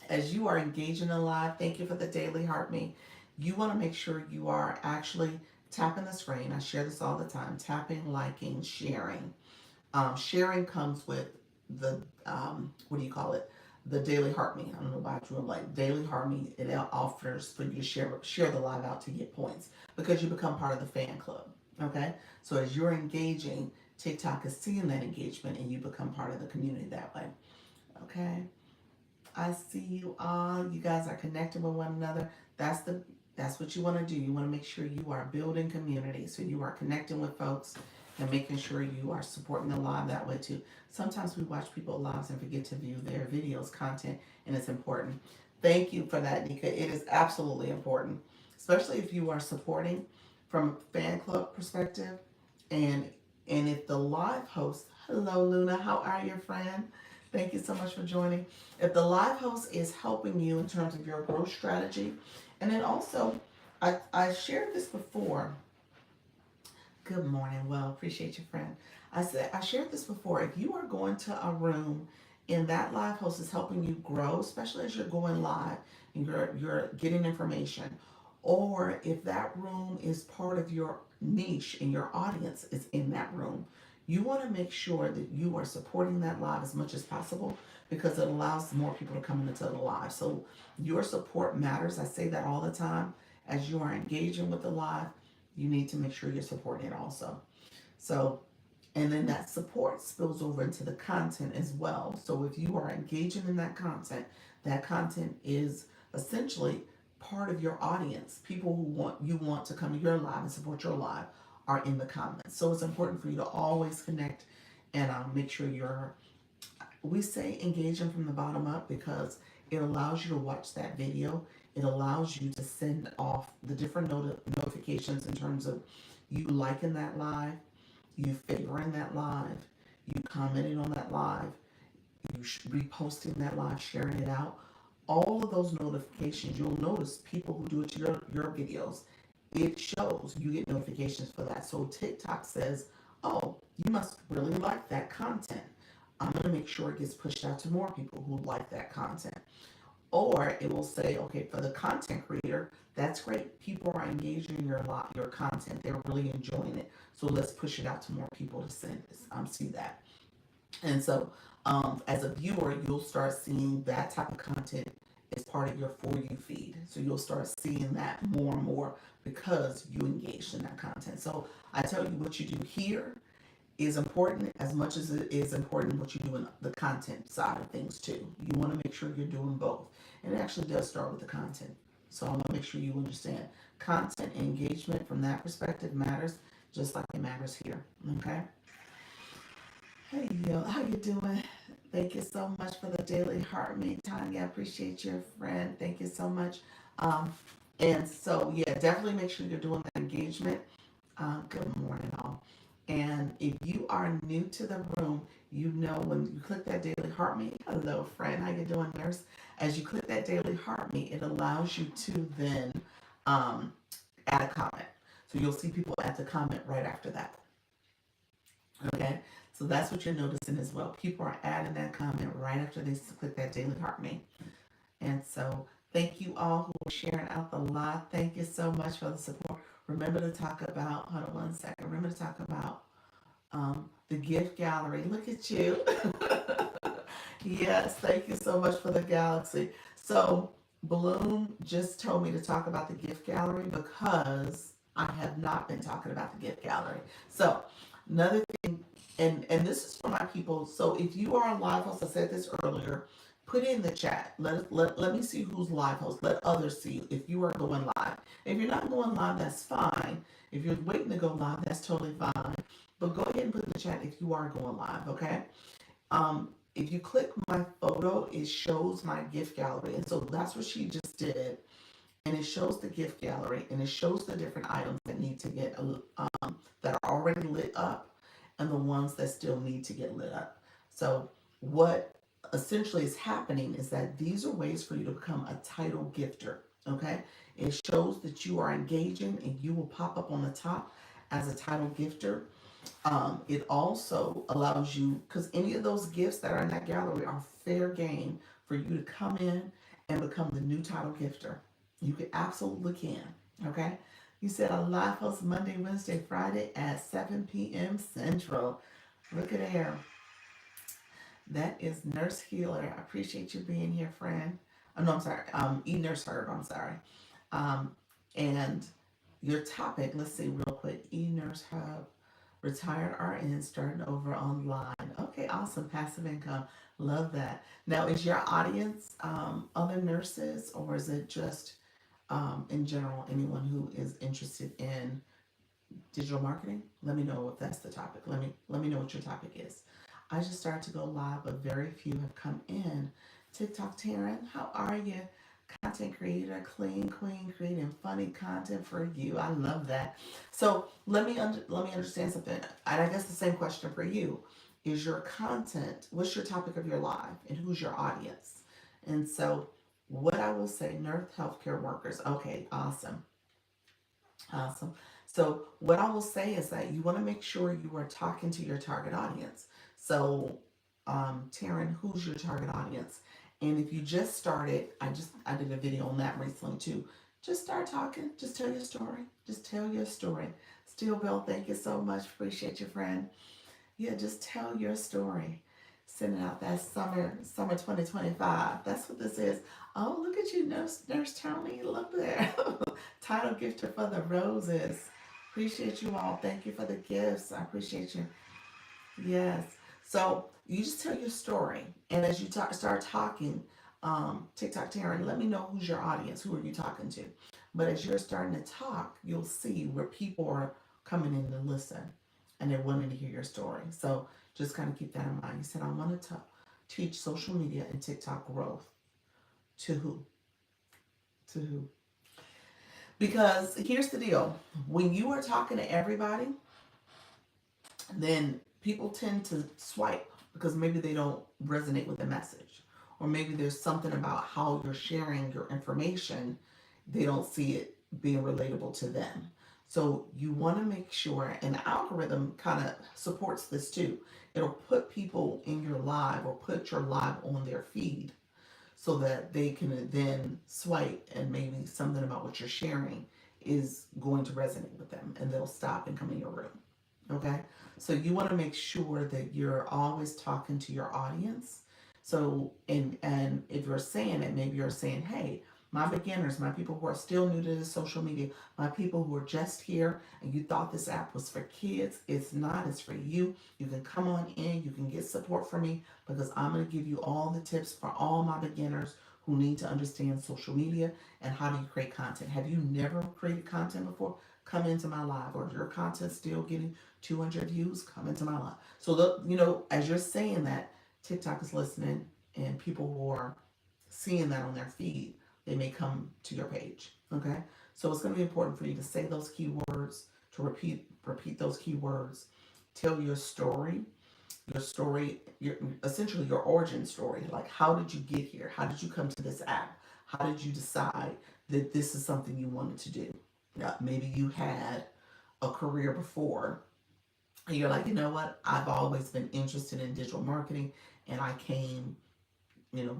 As you are engaging in live, thank you for the daily heart me. You want to make sure you are actually tapping the screen. I share this all the time. Tapping, liking, sharing. Sharing comes with the what do you call it? The daily heart me. I don't know why I drew it like daily heart me. It offers for you to share the live out to get points because you become part of the fan club. Okay, so as you're engaging, TikTok is seeing that engagement and you become part of the community that way. Okay, I see you all. You guys are connecting with one another. That's what you want to do. You want to make sure you are building community. So you are connecting with folks and making sure you are supporting the live that way too. Sometimes we watch people's lives and forget to view their videos, content, and it's important. Thank you for that, Nika. It is absolutely important, especially if you are supporting from a fan club perspective. And if the live host, hello Luna, how are you, friend? Thank you so much for joining. If the live host is helping you in terms of your growth strategy, and then also, I shared this before. Good morning. Well, appreciate you, friend. I shared this before. If you are going to a room and that live host is helping you grow, especially as you're going live and you're getting information, or if that room is part of your niche and your audience is in that room, you want to make sure that you are supporting that live as much as possible because it allows more people to come into the live. So your support matters. I say that all the time. As you are engaging with the live, you need to make sure you're supporting it also. So, and then that support spills over into the content as well. So if you are engaging in that content is essentially part of your audience. People who want to come to your live and support your live are in the comments. So it's important for you to always connect and make sure you're, we say engaging from the bottom up because it allows you to watch that video. It allows you to send off the different notifications in terms of you liking that live, you favoring that live, you commenting on that live, you reposting that live, sharing it out. All of those notifications, you'll notice people who do it to your videos, it shows you get notifications for that. So TikTok says, oh, you must really like that content. I'm going to make sure it gets pushed out to more people who like that content. Or it will say, okay, for the content creator, that's great. People are engaging in your content. They're really enjoying it. So let's push it out to more people to see that. And so, as a viewer, you'll start seeing that type of content as part of your For You feed. So you'll start seeing that more and more because you engaged in that content. So I tell you, what you do here is important as much as it is important what you do in the content side of things too. You want to make sure you're doing both. And it actually does start with the content. So I want to make sure you understand content engagement from that perspective matters just like it matters here. Okay? Hey yo, how you doing? Thank you so much for the daily heart meet, Tanya. I appreciate your friend. Thank you so much. Um, and so yeah, definitely make sure you're doing that engagement. Good morning, all. And if you are new to the room, you know when you click that daily heart meet. Hello, friend. How you doing, nurse? As you click that daily heart meet, it allows you to then um, add a comment. So you'll see people add the comment right after that. Okay, so that's what you're noticing as well. People are adding that comment right after they click that daily heart me. And so thank you all who are sharing out the live. Thank you so much for the support. Remember to talk about, hold on one second. Remember to talk about the gift gallery. Look at you. Yes, thank you so much for the galaxy. So Bloom just told me to talk about the gift gallery because I have not been talking about the gift gallery. So another thing, and this is for my people. So if you are a live host, I said this earlier, put in the chat. Let me see who's live host. Let others see if you are going live. If you're not going live, that's fine. If you're waiting to go live, that's totally fine. But go ahead and put in the chat if you are going live, okay? If you click my photo, it shows my gift gallery. And so that's what she just did. And it shows the gift gallery and it shows the different items that need to get, that are already lit up and the ones that still need to get lit up. So what essentially is happening is that these are ways for you to become a title gifter, okay? It shows that you are engaging and you will pop up on the top as a title gifter. It also allows you, because any of those gifts that are in that gallery are fair game for you to come in and become the new title gifter. You can absolutely can. Okay. You said a live host Monday, Wednesday, Friday at 7 p.m. Central. Look at there. That is Nurse Healer. I appreciate you being here, friend. Oh, no, I'm sorry. E-Nurse Herb. I'm sorry. Um, and your topic, let's see real quick. E-Nurse Hub. Retired RN starting over online. Okay, awesome. Passive income. Love that. Now, is your audience other nurses or is it just in general anyone who is interested in digital marketing? Let me know if that's the topic. Let me know what your topic is. I just started to go live, but very few have come in. TikTok Taryn, how are you? Content creator, clean queen, creating funny content for you. I love that. So let me understand something, and I guess the same question for you. is your content, what's your topic of your live, and who's your audience? And so, what I will say, nurse healthcare workers. Okay, awesome. Awesome. So, what I will say is that you want to make sure you are talking to your target audience. So, Taryn, who's your target audience? And if you just started, I did a video on that recently too. Just start talking. Just tell your story. Just tell your story. Steel Bell, thank you so much. Appreciate you, friend. Yeah, just tell your story. Sending out that summer 2025. That's what this is. Oh, look at you, Nurse Tony. Look there. Title gifter for the roses. Appreciate you all. Thank you for the gifts. I appreciate you. Yes. So you just tell your story, and as you start talking, TikTok Taryn, let me know who's your audience. Who are you talking to? But as you're starting to talk, you'll see where people are coming in to listen, and they're wanting to hear your story. So just kind of keep that in mind. You said I want to teach social media and TikTok growth to who? To who? Because here's the deal: when you are talking to everybody, then people tend to swipe because maybe they don't resonate with the message, or maybe there's something about how you're sharing your information, they don't see it being relatable to them. So you want to make sure, and the algorithm kind of supports this too. It'll put people in your live or put your live on their feed so that they can then swipe, and maybe something about what you're sharing is going to resonate with them, and they'll stop and come in your room. Okay, so you want to make sure that you're always talking to your audience. So, and if you're saying it, maybe you're saying, hey, my beginners, my people who are still new to this social media, my people who are just here, and you thought this app was for kids. It's not. It's for you. You can come on in. You can get support from me, because I'm going to give you all the tips for all my beginners who need to understand social media and how do you create content. Have you never created content before? Come into my live. Or your content still getting 200 views, come into my live. So, as you're saying that, TikTok is listening, and people who are seeing that on their feed, they may come to your page. Okay, so it's going to be important for you to say those keywords, to repeat those keywords, tell your story, your essentially your origin story. Like, how did you get here? How did you come to this app? How did you decide that this is something you wanted to do? Maybe you had a career before, and you're like, you know what? I've always been interested in digital marketing, and I came,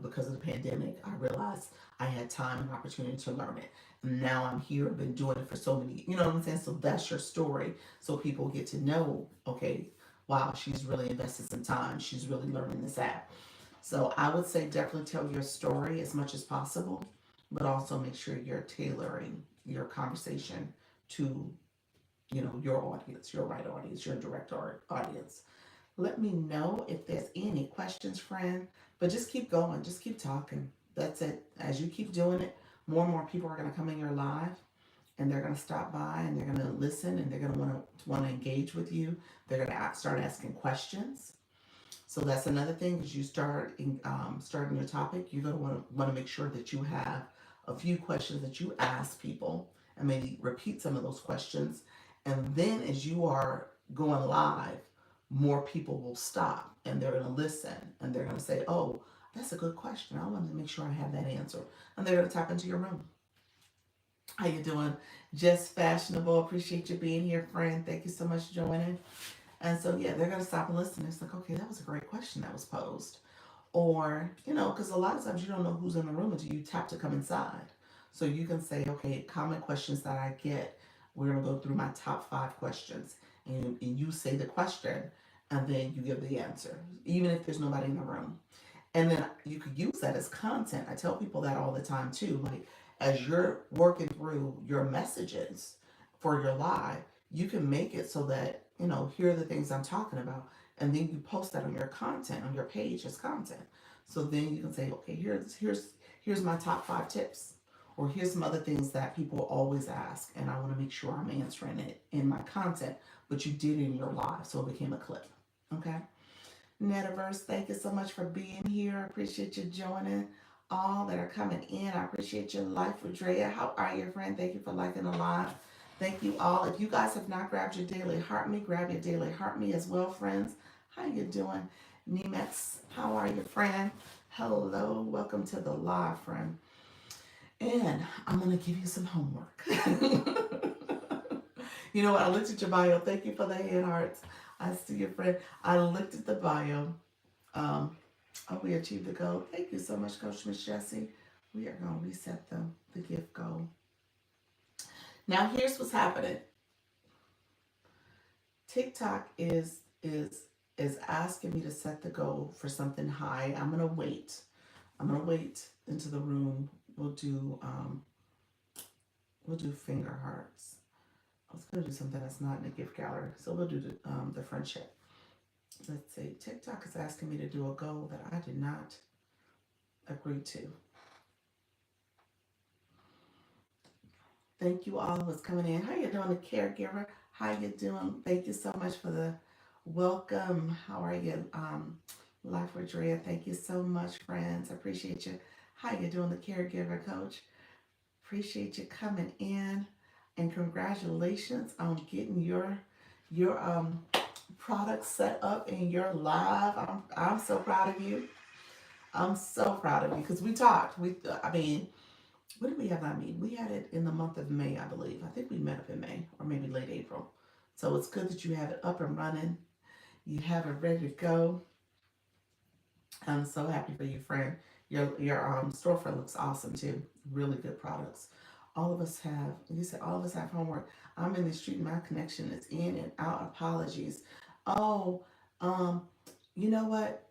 because of the pandemic, I realized I had time and opportunity to learn it. And now I'm here. I've been doing it for so many, you know what I'm saying? So that's your story. So people get to know, okay, wow, she's really invested some time. She's really learning this app. So I would say definitely tell your story as much as possible, but also make sure you're tailoring your conversation to, your audience, your right audience, your direct audience. Let me know if there's any questions, friend. But just keep going. Just keep talking. That's it. As you keep doing it, more and more people are going to come in your live, and they're going to stop by, and they're going to listen, and they're going to want to engage with you. They're going to start asking questions. So that's another thing. As you starting your topic, you're going to want to make sure that you have a few questions that you ask people, and maybe repeat some of those questions. And then as you are going live, more people will stop, and they're going to listen, and they're going to say, "Oh, that's a good question. I wanted to make sure I have that answer." And they're going to tap into your room. How you doing? Just fashionable. Appreciate you being here, friend. Thank you so much for joining. And so, yeah, they're going to stop and listen. It's like, okay, that was a great question that was posed. Or, because a lot of times you don't know who's in the room until you tap to come inside. So you can say, okay, common questions that I get, we're going to go through my top 5 questions. And you say the question, and then you give the answer, even if there's nobody in the room. And then you could use that as content. I tell people that all the time too. Like, as you're working through your messages for your live, you can make it so that, here are the things I'm talking about. And then you post that on your content, on your page as content. So then you can say, okay, here's my top 5 tips. Or here's some other things that people always ask, and I want to make sure I'm answering it in my content, but you did it in your live, so it became a clip. Okay? Netaverse, thank you so much for being here. I appreciate you joining. All that are coming in, I appreciate your life with Drea. How are you, friend? Thank you for liking the live. Thank you all. If you guys have not grabbed your daily heart me, grab your daily heart me as well, friends. How you doing? Nemex, how are you, friend? Hello, welcome to the live, friend. And I'm gonna give you some homework. You know what? I looked at your bio. Thank you for the hand hearts. I see your friend. I looked at the bio. Um, oh, we achieved the goal. Thank you so much, Coach Miss Jessie. We are gonna reset the gift goal. Now here's what's happening. TikTok is asking me to set the goal for something high. I'm gonna wait. I'm gonna wait into the room. We'll do finger hearts. I was gonna do something that's not in the gift gallery, so we'll do the friendship. Let's see. TikTok is asking me to do a goal that I did not agree to. Thank you all who's coming in. How you doing, the caregiver? How you doing? Thank you so much for the welcome. How are you, Life with Drea? Thank you so much, friends. I appreciate you. How you doing, the caregiver coach? Appreciate you coming in, and congratulations on getting your product set up in your live. I'm so proud of you. I'm so proud of you because we talked. I mean, when did we have that meeting? We had it in the month of May, I believe. I think we met up in May or maybe late April. So it's good that you have it up and running. You have it ready to go. I'm so happy for you, friend. Your storefront looks awesome too. Really good products. All of us have. You said all of us have homework. I'm in the street. My connection is in and out. Apologies. Oh, um, you know what?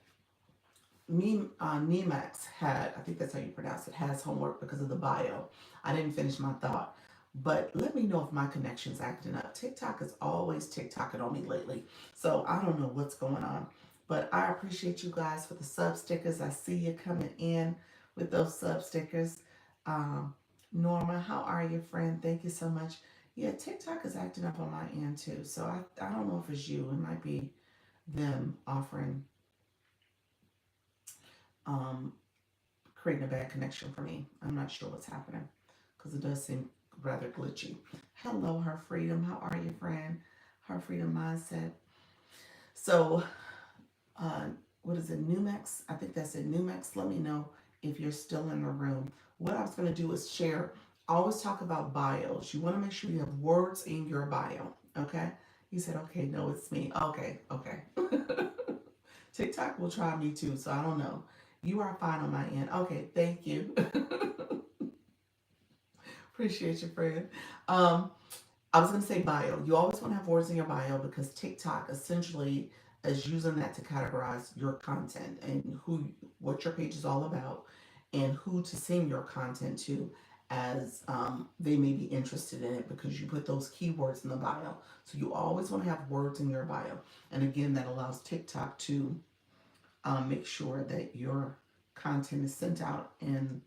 Nemax had, I think that's how you pronounce it, has homework because of the bio. I didn't finish my thought. But let me know if my connection's acting up. TikTok is always TikToking on me lately. So I don't know what's going on. But I appreciate you guys for the sub stickers. I see you coming in with those sub stickers. Um, Norma, how are you, friend? Thank you so much. Yeah, TikTok is acting up on my end too. So I don't know if it's you. It might be them offering um, creating a bad connection for me. I'm not sure what's happening because it does seem rather glitchy. Hello, Her Freedom. How are you, friend? Her Freedom Mindset. So, uh, what is it, Numex? I think that's it, Numex. Let me know if you're still in the room. What I was going to do is share. I always talk about bios. You want to make sure you have words in your bio. Okay. He said, okay, no, it's me. Okay, okay. TikTok will try me too, so I don't know. You are fine on my end. Okay, thank you. Appreciate you, friend. Um, I was going to say bio. You always want to have words in your bio because TikTok essentially is using that to categorize your content and what your page is all about, and who to send your content to, as they may be interested in it because you put those keywords in the bio. So you always want to have words in your bio. And again, that allows TikTok to make sure that your content is sent out and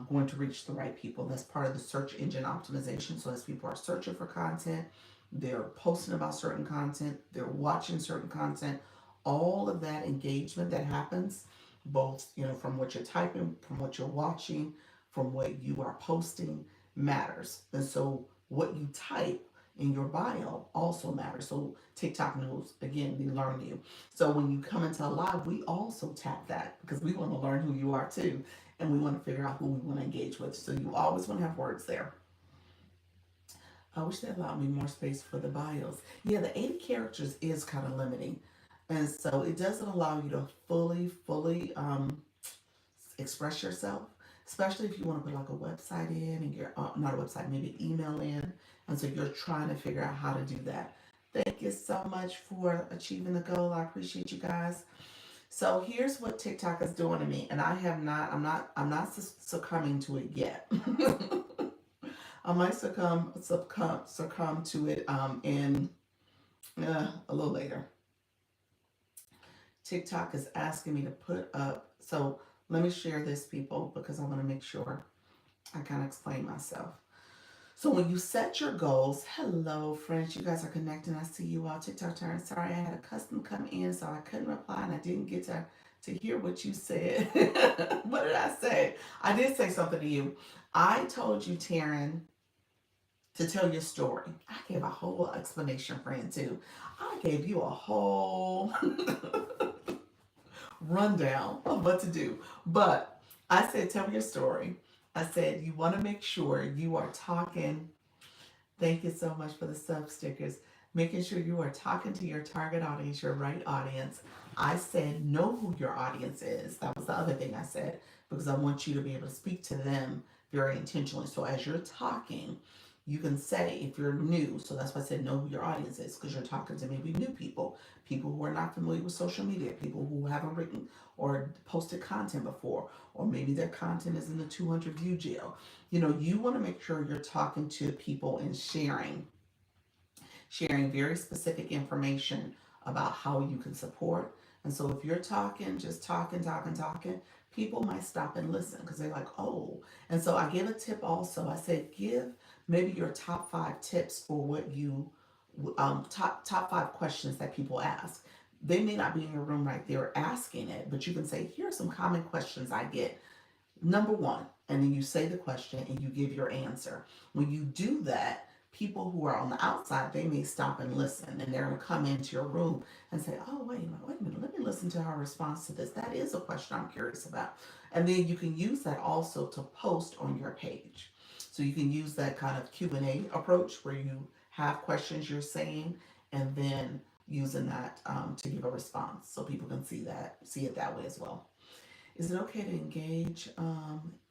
going to reach the right people. That's part of the search engine optimization. So as people are searching for content, they're posting about certain content, they're watching certain content, all of that engagement that happens, both from what you're typing, from what you're watching, from what you are posting, matters. And so what you type in your bio also matters. So TikTok knows, again, they learn you. So when you come into a live, we also tap that because we want to learn who you are too, and we want to figure out who we want to engage with. So you always want to have words there. I wish they allowed me more space for the bios. Yeah, the 80 characters is kind of limiting. And so it doesn't allow you to fully express yourself, especially if you want to put like a website in and you're not a website, maybe email in. And so you're trying to figure out how to do that. Thank you so much for achieving the goal. I appreciate you guys. So here's what TikTok is doing to me, and I'm not succumbing to it yet. I might succumb to it in a little later. TikTok is asking me to put up. So let me share this, people, because I want to make sure I kind of explain myself. So when you set your goals, hello friends, you guys are connecting. I see you all. TikTok turn. Sorry, I had a custom come in, so I couldn't reply, and I didn't get to hear what you said. What did I say? I did say something to you. I told you, Taryn, to tell your story. I gave a whole explanation, friend, too. I gave you a whole rundown of what to do. But I said, tell your story. I said, you want to make sure you are talking. Thank you so much for the sub stickers. Making sure you are talking to your target audience, your right audience. I said, know who your audience is. That was the other thing I said, because I want you to be able to speak to them very intentionally. So as you're talking, you can say if you're new, so that's why I said know who your audience is, because you're talking to maybe new people, people who are not familiar with social media, people who haven't written or posted content before, or maybe their content is in the 200 view jail. You know, you want to make sure you're talking to people and sharing very specific information about how you can support. And so if you're talking, just talking, people might stop and listen because they're like, oh. And so I gave a tip also. I said, give maybe your top 5 tips for what you, top 5 questions that people ask. They may not be in your room right there asking it, but you can say, here are some common questions I get. Number one, and then you say the question and you give your answer. When you do that, people who are on the outside, they may stop and listen, and they're going to come into your room and say, oh, wait a minute, let me listen to her response to this. That is a question I'm curious about. And then you can use that also to post on your page. So you can use that kind of Q&A approach where you have questions you're saying and then using that to give a response so people can see it that way as well. Is it okay to engage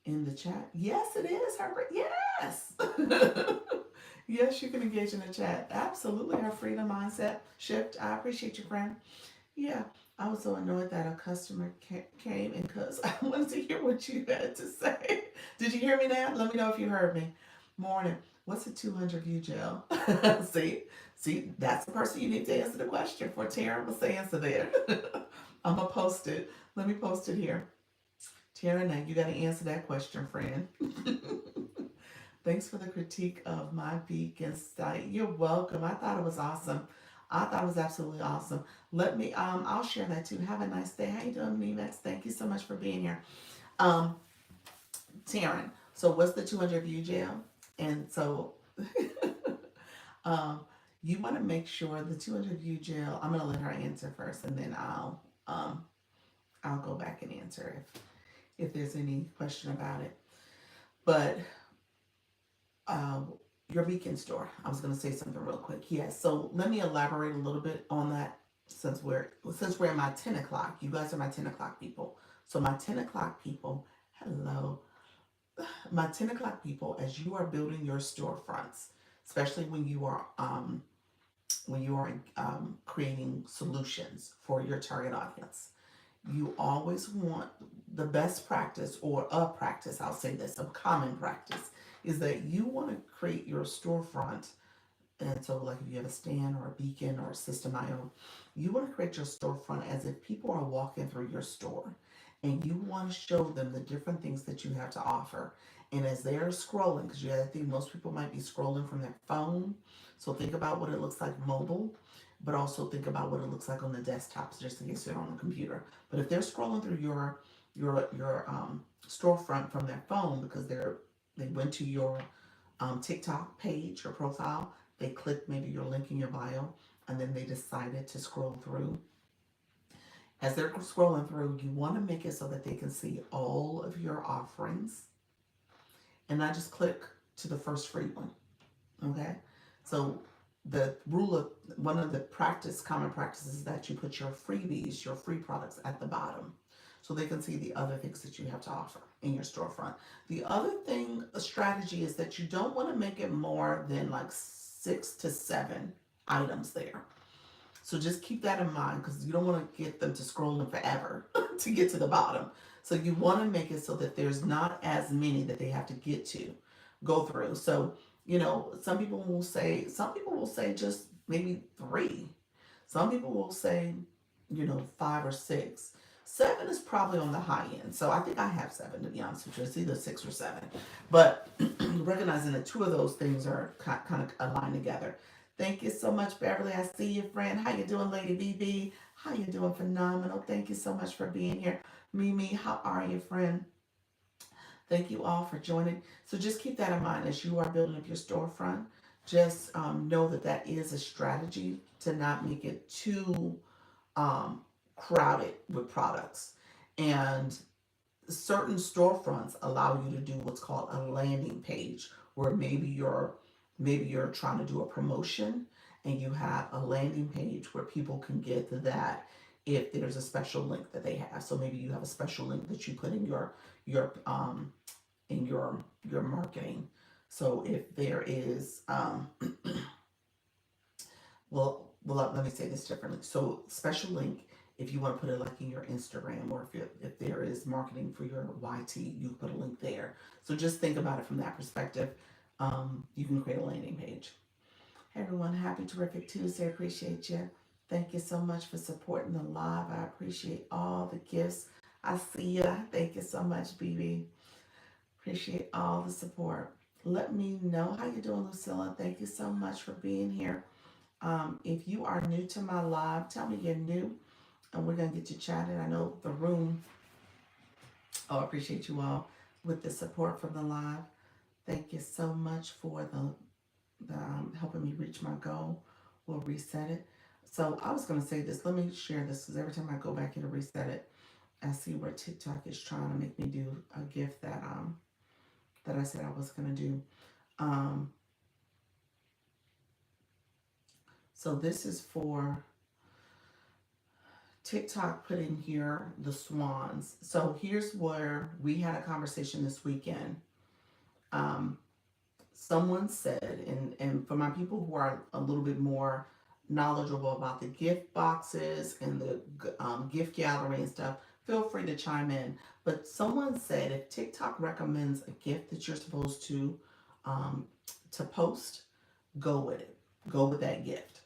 in the chat? Yes, it is, Herbert. Yes. Yes, you can engage in the chat. Absolutely. Our freedom mindset shift. I appreciate you, friend. Yeah, I was so annoyed that a customer came and because I wanted to hear what you had to say. Did you hear me now? Let me know if you heard me. Morning. What's a 200 view gel? See, that's the person you need to answer the question for. Tara was the answer there. I'm going to post it. Let me post it here. Tara, now you got to answer that question, friend. Thanks for the critique of my beacon site. You're welcome. I thought it was awesome. I thought it was absolutely awesome. Let me, I'll share that too. Have a nice day. How you doing, Nevex? Thank you so much for being here. Um, Taryn, so what's the 200 view jail? And so, um, you want to make sure the 200 view jail, I'm going to let her answer first and then I'll go back and answer if there's any question about it. But um, your beacon store. I was going to say something real quick. Yes. So let me elaborate a little bit on that since we're in my 10 o'clock. You guys are my 10 o'clock people. So my 10 o'clock people. Hello, my 10 o'clock people. As you are building your storefronts, especially when you are creating solutions for your target audience, you always want the best practice or a practice, I'll say this, a common practice is that you want to create your storefront. And so, like if you have a stand or a beacon or a system IO, you want to create your storefront as if people are walking through your store and you want to show them the different things that you have to offer. And as they're scrolling, because I think most people might be scrolling from their phone. So think about what it looks like mobile, but also think about what it looks like on the desktops, just in case they're on the computer. But if they're scrolling through your storefront from their phone because they went to your TikTok page or profile, they clicked maybe your link in your bio, and then they decided to scroll through. As they're scrolling through, you want to make it so that they can see all of your offerings and not just click to the first free one. Okay? So the rule of one of the common practices is that you put your freebies, your free products at the bottom so they can see the other things that you have to offer in your storefront. The other thing, a strategy is that you don't want to make it more than like 6 to 7 items there. So just keep that in mind because you don't want to get them to scrolling forever to get to the bottom. So you want to make it so that there's not as many that they have to go through. So, some people will say just maybe 3. Some people will say, 5 or 6. 7 is probably on the high end. So I think I have 7, to be honest with you. It's either 6 or 7. But recognizing that 2 of those things are kind of aligned together. Thank you so much, Beverly. I see you, friend. How you doing, Lady BB? How you doing? Phenomenal. Thank you so much for being here. Mimi, how are you, friend? Thank you all for joining. So just keep that in mind as you are building up your storefront. just know that that is a strategy to not make it too um, crowded with products. And certain storefronts allow you to do what's called a landing page, where maybe you're trying to do a promotion and you have a landing page where people can get to that if there's a special link that they have. So maybe you have a special link that you put your in your marketing. So if there is well, let me say this differently. So special link, if you want to put it like in your Instagram, or if there is marketing for your YT, you put a link there. So just think about it from that perspective. You can create a landing page. Hey everyone, happy terrific Tuesday. Appreciate you. Thank you so much for supporting the live. I appreciate all the gifts. I see ya. Thank you so much, BB. Appreciate all the support. Let me know how you're doing, Lucilla. Thank you so much for being here. If you are new to my live, tell me you're new, and we're gonna get you chatted. I know the room. Oh, I appreciate you all with the support from the live. Thank you so much for the helping me reach my goal. We'll reset it. So I was gonna say this. Let me share this because every time I go back here to reset it, I see where TikTok is trying to make me do a gift that I said I was gonna do. Um, so this is for TikTok put in here the swans. So here's where we had a conversation this weekend. Um, Someone said, and for my people who are a little bit more knowledgeable about the gift boxes and the gift gallery and stuff, feel free to chime in. But someone said if TikTok recommends a gift that you're supposed um, to post, go with it. Go with that gift.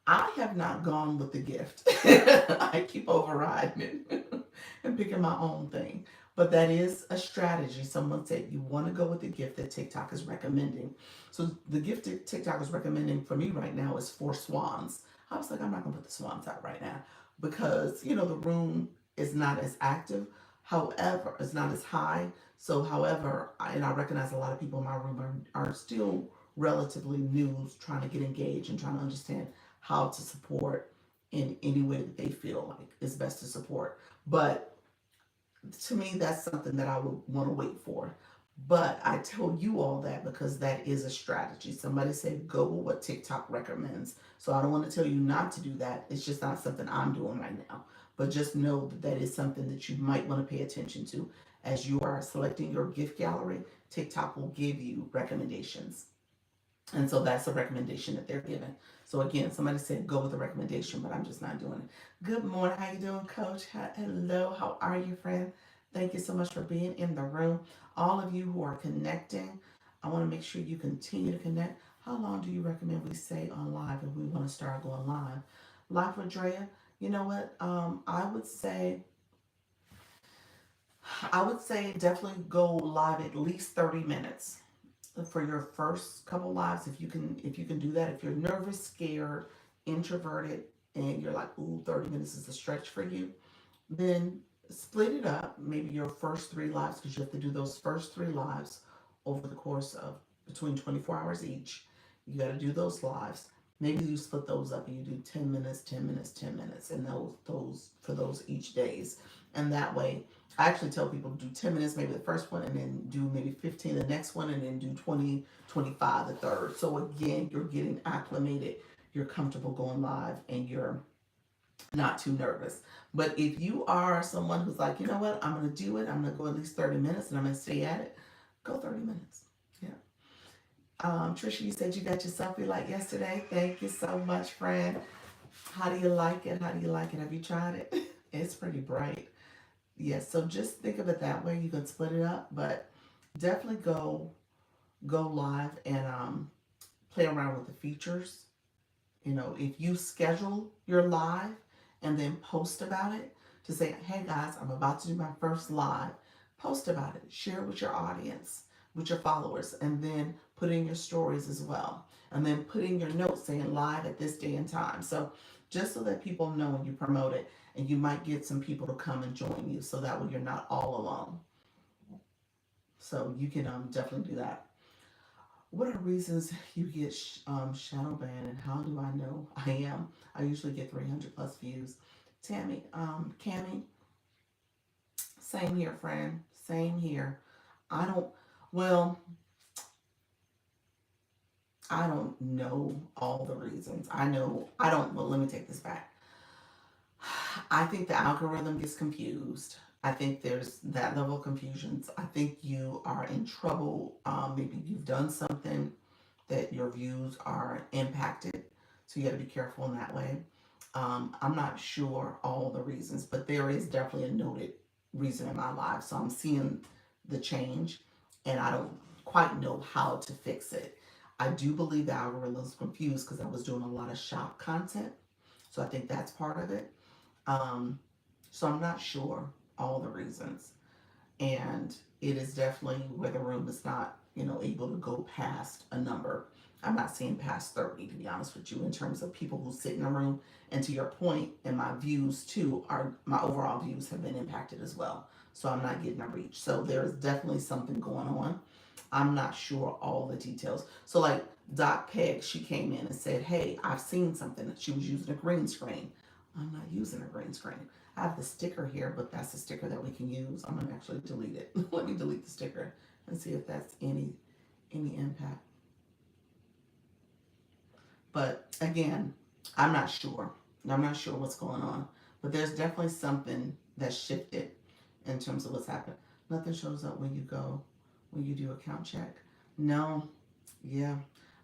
I have not gone with the gift. I keep overriding it and picking my own thing. But that is a strategy. Someone said you want to go with the gift that TikTok is recommending. So the gift that TikTok is recommending for me right now is four swans. I was like, I'm not gonna put the swans out right now because the room is not as active. However, it's not as high. So, however, and I recognize a lot of people in my room are still relatively new, trying to get engaged and trying to understand how to support in any way that they feel like is best to support. But to me, that's something that I would want to wait for. But I tell you all that because that is a strategy. Somebody said go with what TikTok recommends. So I don't want to tell you not to do that. It's just not something I'm doing right now. But just know that that is something that you might want to pay attention to. As you are selecting your gift gallery, TikTok will give you recommendations. And so that's a recommendation that they're giving. So again, somebody said go with the recommendation, but I'm just not doing it. Good morning. How you doing, Coach? Hello. How are you, friend? Thank you so much for being in the room. All of you who are connecting, I want to make sure you continue to connect. How long do you recommend we stay on live if we want to start going live? Live with Drea. You know what? I would say definitely go live at least 30 minutes for your first couple lives. If you can do that, if you're nervous, scared, introverted, and you're like, ooh, 30 minutes is a stretch for you, then split it up. Maybe your first three lives, because you have to do those first three lives over the course of between 24 hours each. You got to do those lives. Maybe you split those up and you do 10 minutes, 10 minutes, 10 minutes, and those for those each days. And that way, I actually tell people to do 10 minutes, maybe the first one, and then do maybe 15 the next one, and then do 20, 25 the third. So again, you're getting acclimated, you're comfortable going live, and you're not too nervous. But if you are someone who's like, you know what, I'm going to do it, I'm going to go at least 30 minutes and I'm going to stay at it, go 30 minutes. Yeah. Trisha, you said you got your selfie like yesterday. Thank you so much, friend. How do you like it? How do you like it? Have you tried it? It's pretty bright. Yes, so just think of it that way. You can split it up, but definitely go live and play around with the features. If you schedule your live and then post about it to say, hey guys, I'm about to do my first live, post about it, share it with your audience, with your followers, and then put in your stories as well. And then put in your notes saying live at this day and time. So just so that people know when you promote it, and you might get some people to come and join you so that way you're not all alone. So you can definitely do that. What are reasons you get shadow banned, and how do I know I am? I usually get 300 plus views. Tammy, Cammy, same here, friend. Same here. I don't, well, I don't know all the reasons. I don't, well, let me take this back. I think the algorithm gets confused. I think there's that level of confusion. I think you are in trouble. Maybe you've done something that your views are impacted. So you got to be careful in that way. I'm not sure all the reasons, but there is definitely a noted reason in my life. So I'm seeing the change, and I don't quite know how to fix it. I do believe the algorithm's confused because I was doing a lot of shop content. So I think that's part of it. Um, so I'm not sure all the reasons. And it is definitely where the room is not, able to go past a number. I'm not seeing past 30, to be honest with you, in terms of people who sit in a room. And to your point, and my views too, are my overall views have been impacted as well. So I'm not getting a reach. So there is definitely something going on. I'm not sure all the details. So like Doc Peg, she came in and said, "Hey, I've seen something." She was using a green screen. I'm not using a green screen. I have the sticker here, but that's the sticker that we can use. I'm gonna actually delete it. Let me delete the sticker and see if that's any impact. But again, I'm not sure. I'm not sure what's going on. But there's definitely something that shifted in terms of what's happened. Nothing shows up when you do account check. No, yeah.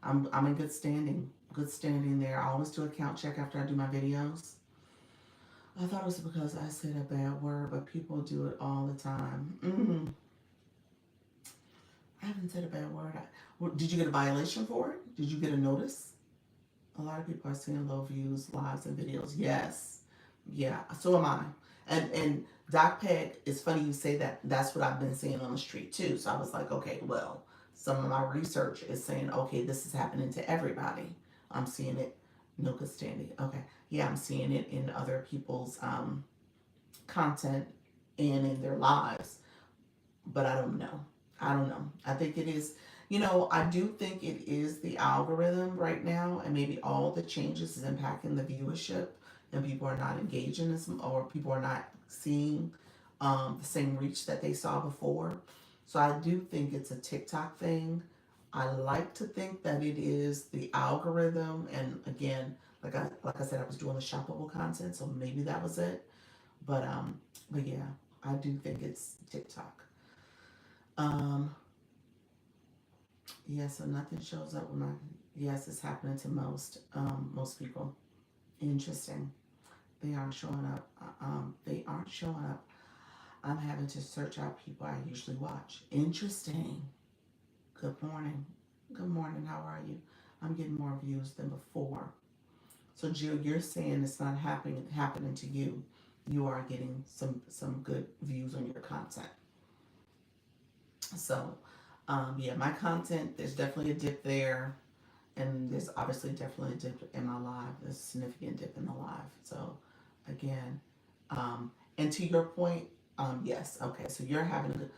I'm in good standing. Good standing there. I always do account check after I do my videos. I thought it was because I said a bad word, but people do it all the time. I haven't said a bad word. Did you get a violation for it? Did you get a notice? A lot of people are seeing low views, lives, and videos. Yes, yeah. So am I. And Doc Peg, it's funny you say that. That's what I've been seeing on the street too. So I was like, okay, well, some of my research is saying, okay, this is happening to everybody. I'm seeing it. No good standing. Okay, yeah, I'm seeing it in other people's content and in their lives, but I don't know. I don't know. I think it is, I do think it is the algorithm right now, and maybe all the changes is impacting the viewership, and people are not engaging as, or people are not seeing the same reach that they saw before. So I do think it's a TikTok thing. I like to think that it is the algorithm, and again, like I said, I was doing the shoppable content, so maybe that was it. But but yeah, I do think it's TikTok. Um, yeah, so nothing shows up with my, yes, it's happening to most people. Interesting. They aren't showing up. They aren't showing up. I'm having to search out people I usually watch. Interesting. Good morning. Good morning. How are you? I'm getting more views than before. So Jill, you're saying it's not happening to you. You are getting some good views on your content. So, yeah, my content, there's definitely a dip there. And there's obviously definitely a dip in my live. There's a significant dip in the live. So, again, and to your point, yes, okay, so you're having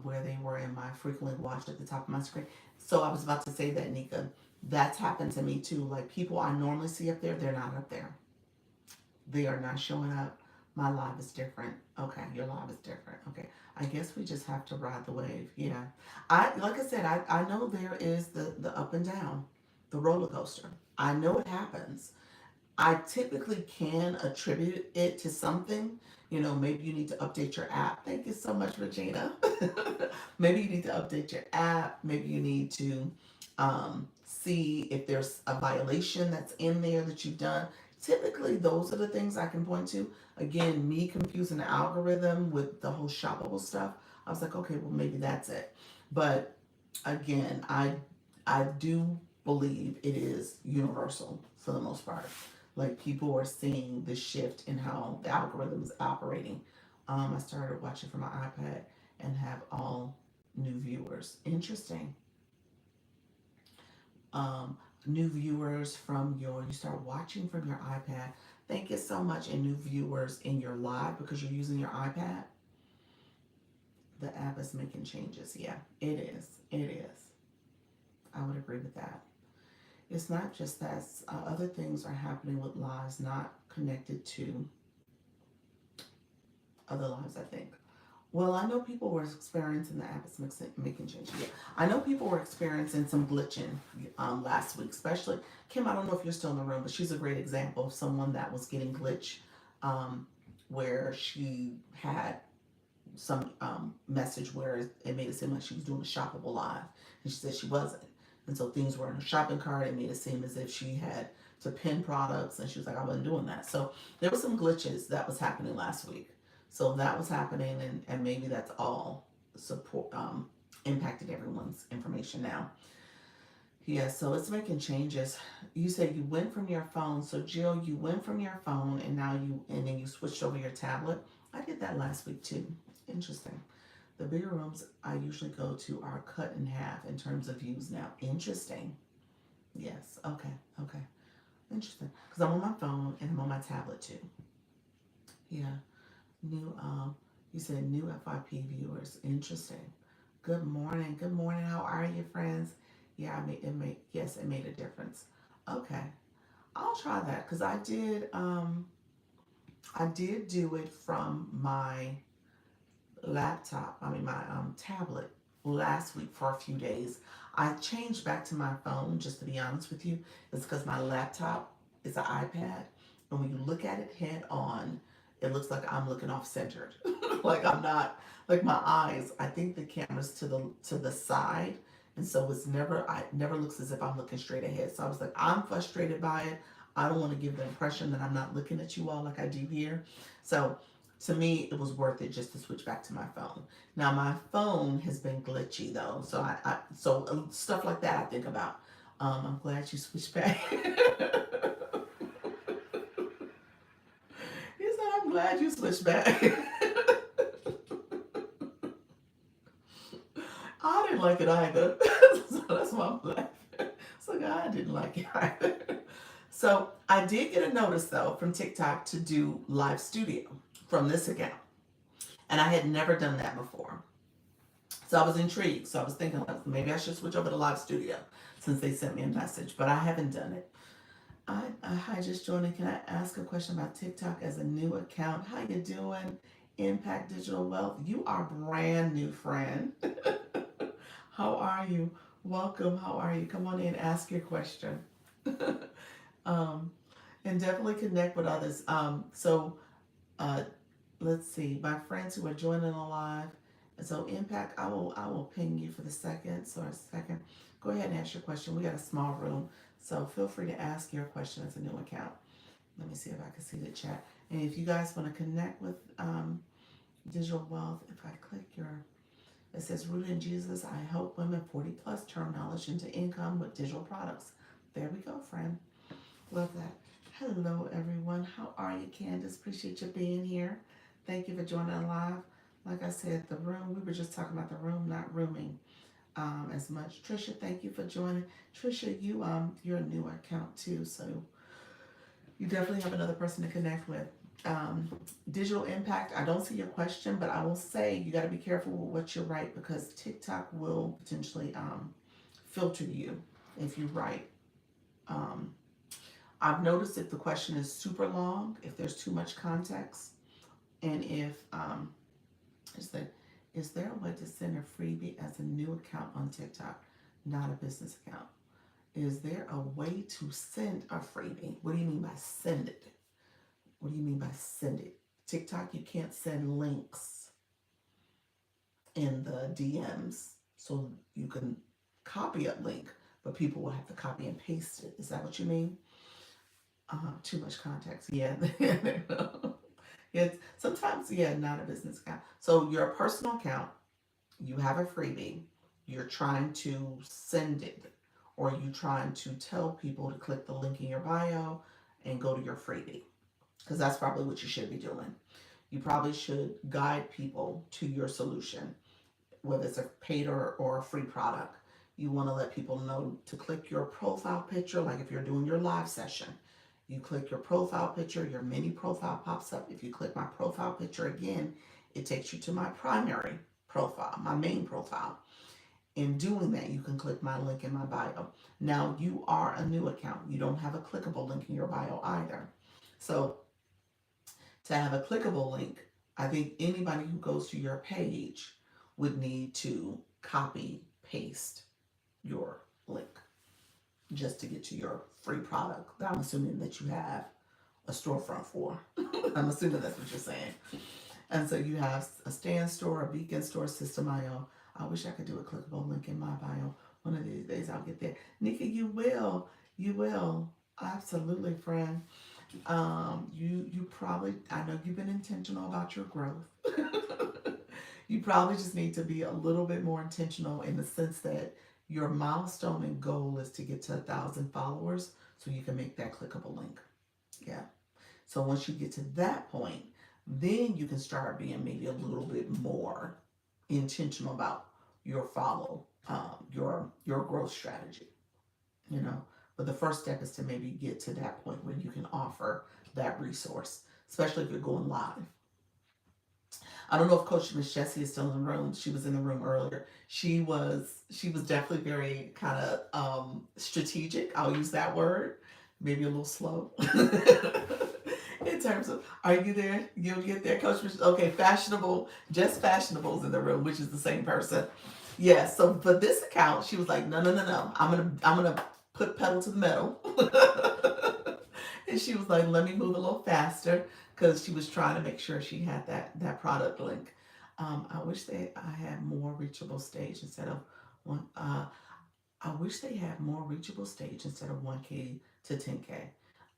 where they were in my frequently watched at the top of my screen. So I was about to say that, Nika, that's happened to me too. Like people I normally see up there, they're not up there. They are not showing up. My live is different. Okay, your live is different. Okay, I guess we just have to ride the wave. Yeah, like I said, I know there is the up and down, the roller coaster. I know it happens. I typically can attribute it to something. Maybe you need to update your app. Thank you so much, Regina. Maybe you need to update your app. Maybe you need to see if there's a violation that's in there that you've done. Typically, those are the things I can point to. Again, me confusing the algorithm with the whole shoppable stuff. I was like, okay, well, maybe that's it. But again, I do believe it is universal for the most part. Like people are seeing the shift in how the algorithm is operating. I started watching from my iPad and have all new viewers. Interesting. New viewers from you start watching from your iPad. Thank you so much. And new viewers in your live because you're using your iPad. The app is making changes. Yeah, it is. It is. I would agree with that. It's not just that, other things are happening with lives not connected to other lives, I think. Well, I know people were experiencing the app is making change. Yeah. I know people were experiencing some glitching last week, especially Kim. I don't know if you're still in the room, but she's a great example of someone that was getting glitch um, where she had some message where it made it seem like she was doing a shoppable live, and she said she wasn't. And so things were in her shopping cart. It made it seem as if she had to pin products, and she was like, I wasn't doing that. So there were some glitches that was happening last week. So that was happening, and maybe that's all support impacted everyone's information now. Yeah, so it's making changes. You said you went from your phone. So Jill, you went from your phone and then you switched over your tablet. I did that last week too. Interesting. The bigger rooms I usually go to are cut in half in terms of views now. Interesting. Yes. Okay. Okay. Interesting. Because I'm on my phone and I'm on my tablet too. Yeah. New you said new FIP viewers. Interesting. Good morning. Good morning. How are you, friends? Yeah, it made a difference. Okay. I'll try that because I did do it from my laptop, I mean my tablet last week for a few days. I changed back to my phone, just to be honest with you. It's because my laptop is an iPad, and when you look at it head on, it looks like I'm looking off centered. Like I'm not, like my eyes, I think the camera's to the side, and so it never looks as if I'm looking straight ahead. So I was like, I'm frustrated by it. I don't want to give the impression that I'm not looking at you all like I do here. So to me, it was worth it just to switch back to my phone. Now my phone has been glitchy though, so stuff like that I think about. I'm glad you switched back. He said, "I'm glad you switched back." I didn't like it either, so that's why I'm laughing. So I didn't like it either. So I did get a notice though from TikTok to do live studio from this account, and I had never done that before. So I was intrigued. So I was thinking, like, maybe I should switch over to Live Studio since they sent me a message, but I haven't done it. Hi, just joining. Can I ask a question about TikTok as a new account? How you doing? Impact Digital Wealth. You are brand new, friend. How are you? Welcome. How are you? Come on in. Ask your question. um, and definitely connect with others. Uh, let's see, my friends who are joining on live. And so Impact, I will ping you for the second. So a second. Go ahead and ask your question. We got a small room. So feel free to ask your question as a new account. Let me see if I can see the chat. And if you guys want to connect with Digital Wealth, if I click it says rooted in Jesus, I help women 40 plus turn knowledge into income with digital products. There we go, friend. Love that. Hello, everyone. How are you, Candace? Appreciate you being here. Thank you for joining live. Like I said, the room, we were just talking about the room, not rooming as much. Trisha, thank you for joining. Trisha, you're a new account too, so you definitely have another person to connect with. Digital impact, I don't see your question, but I will say you got to be careful with what you write because TikTok will potentially filter you if you write. Um, I've noticed if the question is super long, if there's too much context, and if is that is there a way to send a freebie as a new account on TikTok, not a business account? Is there a way to send a freebie? What do you mean by send it? What do you mean by send it? TikTok, you can't send links in the DMs, so you can copy a link, but people will have to copy and paste it. Is that what you mean? Too much context. Yeah. It's sometimes, yeah, not a business account. So your personal account, you have a freebie, you're trying to send it, or you trying to tell people to click the link in your bio and go to your freebie. Because that's probably what you should be doing. You probably should guide people to your solution, whether it's a paid or a free product. You want to let people know to click your profile picture, like if you're doing your live session. You click your profile picture, your mini profile pops up. If you click my profile picture again, it takes you to my primary profile, my main profile. In doing that, you can click my link in my bio. Now, you are a new account. You don't have a clickable link in your bio either. So, to have a clickable link, I think anybody who goes to your page would need to copy paste your link just to get to your free product that I'm assuming that you have a storefront for. I'm assuming that's what you're saying. And so you have a stand store, a beacon store, system IO. I wish I could do a clickable link in my bio. One of these days I'll get there. Nikki, you will. You will. Absolutely, friend. You probably, I know you've been intentional about your growth. You probably just need to be a little bit more intentional in the sense that your milestone and goal is to get to 1,000 followers so you can make that clickable link. Yeah. So once you get to that point, then you can start being maybe a little bit more intentional about your your growth strategy. You know, but the first step is to maybe get to that point where you can offer that resource, especially if you're going live. I don't know if Coach Miss Jessie is still in the room. She was in the room earlier. She was definitely very kind of strategic. I'll use that word. Maybe a little slow. In terms of, are you there? You'll get there, Coach Miss. Okay, fashionable, just fashionable's in the room, which is the same person. Yeah. So for this account, she was like, no, no, no, no. I'm gonna put pedal to the metal. And she was like, let me move a little faster because she was trying to make sure she had that product link. I wish I had more reachable stage instead of one. I wish they had more reachable stage instead of 1K to 10K.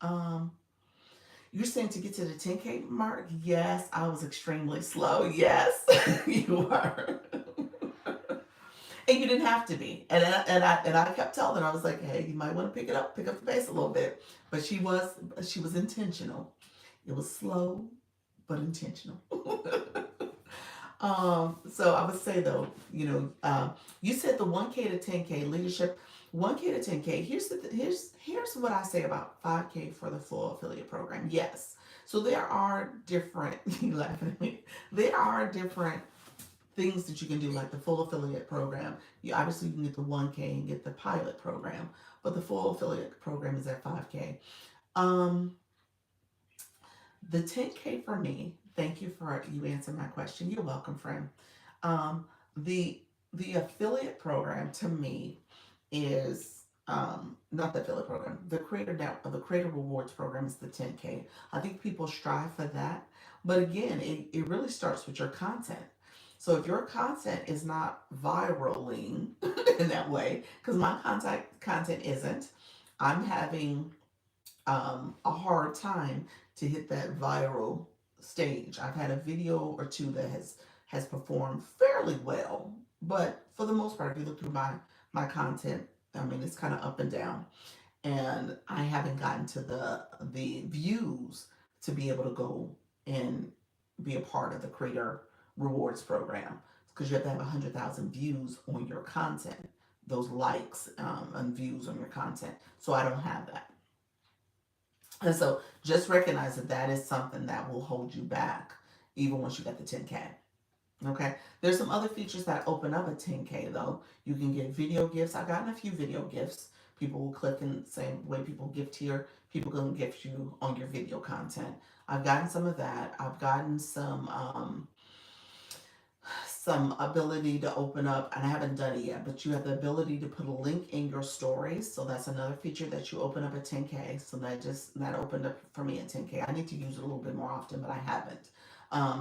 Um, you're saying to get to the 10K mark? Yes, I was extremely slow. Yes, you were. And you didn't have to be. And I kept telling her, I was like, hey, you might want to pick up the pace a little bit. But she was intentional. It was slow, but intentional. So I would say though, you said the 1K to 10K leadership, 1K to 10K. Here's what I say about 5K for the full affiliate program. Yes. So there are different. You laughing at me? There are different things that you can do, like the full affiliate program. You obviously you can get the 1K and get the pilot program, but the full affiliate program is at 5K. Um, the 10K for me. Thank you for you answering my question. You're welcome, friend. Um, the the affiliate program to me is not the affiliate program. The creator rewards program is the 10K. I think people strive for that, but again, it really starts with your content. So if your content is not viraling in that way, because my content isn't, I'm having a hard time to hit that viral stage. I've had a video or two that has performed fairly well, but for the most part, if you look through my content, I mean it's kind of up and down, and I haven't gotten to the views to be able to go and be a part of the creator rewards program because you have to have 100,000 views on your content, those likes and views on your content. So I don't have that. And so just recognize that that is something that will hold you back even once you get the 10K. Okay. There's some other features that open up at 10K though. You can get video gifts. I've gotten a few video gifts. People will click in the same way people gift here. People can gift you on your video content. I've gotten some of that. I've gotten some ability to open up, and I haven't done it yet, but you have the ability to put a link in your stories. So that's another feature that you open up at 10K. So that opened up for me at 10K. I need to use it a little bit more often, but I haven't.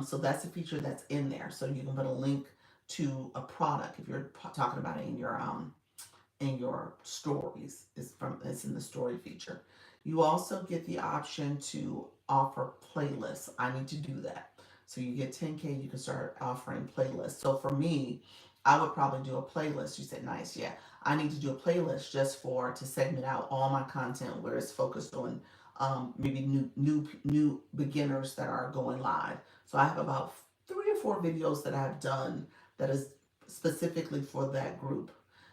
So that's a feature that's in there. So you can put a link to a product if you're talking about it in your stories. It's in the story feature. You also get the option to offer playlists. I need to do that. So you get 10K, you can start offering playlists. So for me, I would probably do a playlist. You said nice, yeah. I need to do a playlist just to segment out all my content where it's focused on maybe new beginners that are going live. So I have about 3 or 4 videos that I've done that is specifically for that group.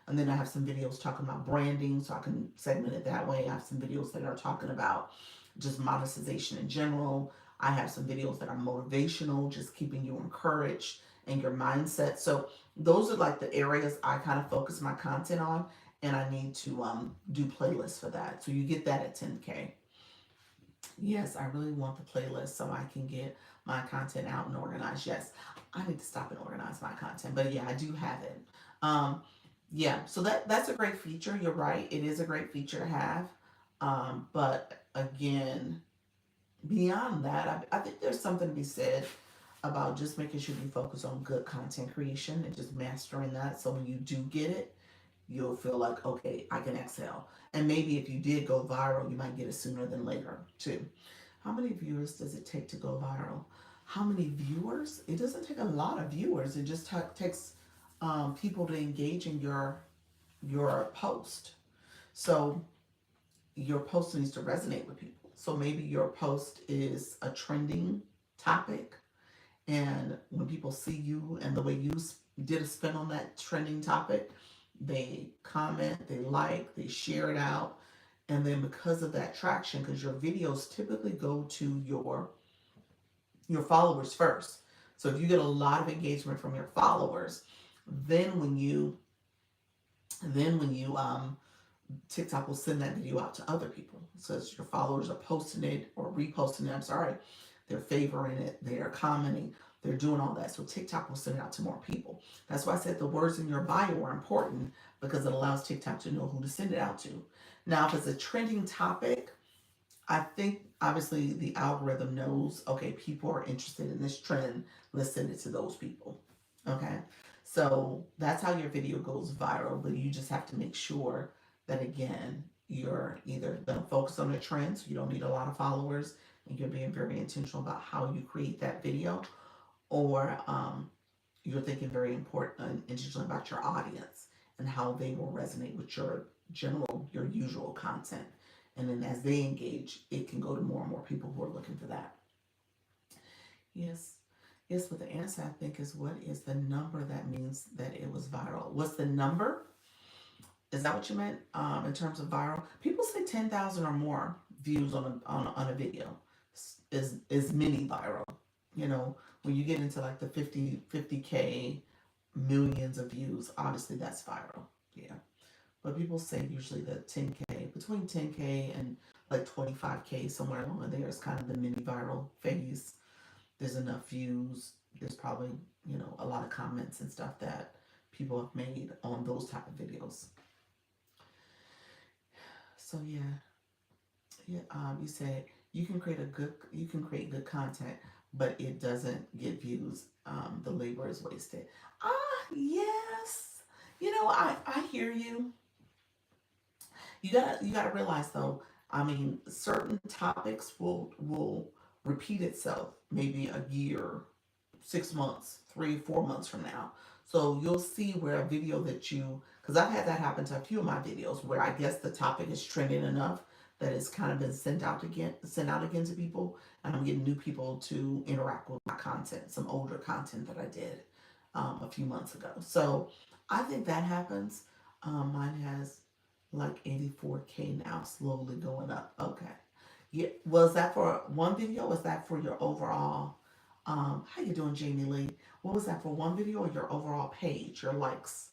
And then I have some videos talking about branding, so I can segment it that way. I have some videos that are talking about just monetization in general. I have some videos that are motivational, just keeping you encouraged and your mindset. So those are like the areas I kind of focus my content on, and I need to do playlists for that. So you get that at 10K. Yes, I really want the playlist so I can get my content out and organized. Yes, I need to stop and organize my content, but yeah, I do have it. Um, yeah, so that's a great feature. You're right, it is a great feature to have. But again, beyond that, I think there's something to be said about just making sure you focus on good content creation and just mastering that. So when you do get it, you'll feel like, okay, I can exhale. And maybe if you did go viral, you might get it sooner than later too. How many viewers does it take to go viral? How many viewers? It doesn't take a lot of viewers. It just takes people to engage in your post. So your post needs to resonate with people. So maybe your post is a trending topic, and when people see you and the way you did a spin on that trending topic, they comment, they like, they share it out. And then because of that traction, because your videos typically go to your followers first. So if you get a lot of engagement from your followers, then when you TikTok will send that video out to other people. So as your followers are posting it or reposting it, I'm sorry, they're favoring it, they're commenting, they're doing all that. So TikTok will send it out to more people. That's why I said the words in your bio are important, because it allows TikTok to know who to send it out to. Now, if it's a trending topic, I think obviously the algorithm knows, okay, people are interested in this trend. Let's send it to those people. Okay. So that's how your video goes viral, but you just have to make sure that, again, you're either going to focus on the trend, so you don't need a lot of followers, and you're being very intentional about how you create that video, or you're thinking very important and intentionally about your audience and how they will resonate with your usual content. And then as they engage, it can go to more and more people who are looking for that. Yes. Yes, but the answer I think is, what is the number that means that it was viral? What's the number? Is that what you meant in terms of viral? People say 10,000 or more views on a video is mini viral. You know, when you get into like the 50K millions of views, obviously that's viral. Yeah. But people say usually that 10K, between 10K and like 25K, somewhere along there is kind of the mini viral phase. There's enough views. There's probably, a lot of comments and stuff that people have made on those type of videos. So yeah, yeah. You said you can create good content, but it doesn't get views. The labor is wasted. Yes. I hear you. You gotta realize though. I mean, certain topics will repeat itself maybe a year, 6 months, 3, 4 months from now. So you'll see where a video because I've had that happen to a few of my videos where I guess the topic is trending enough that it's kind of been sent out again to people, and I'm getting new people to interact with my content, some older content that I did a few months ago. So I think that happens. Mine has like 84K now, slowly going up. Okay. Yeah. Was that for one video? Was that for your overall? How you doing, Jamie Lee? What was that for, one video or your overall page, your likes?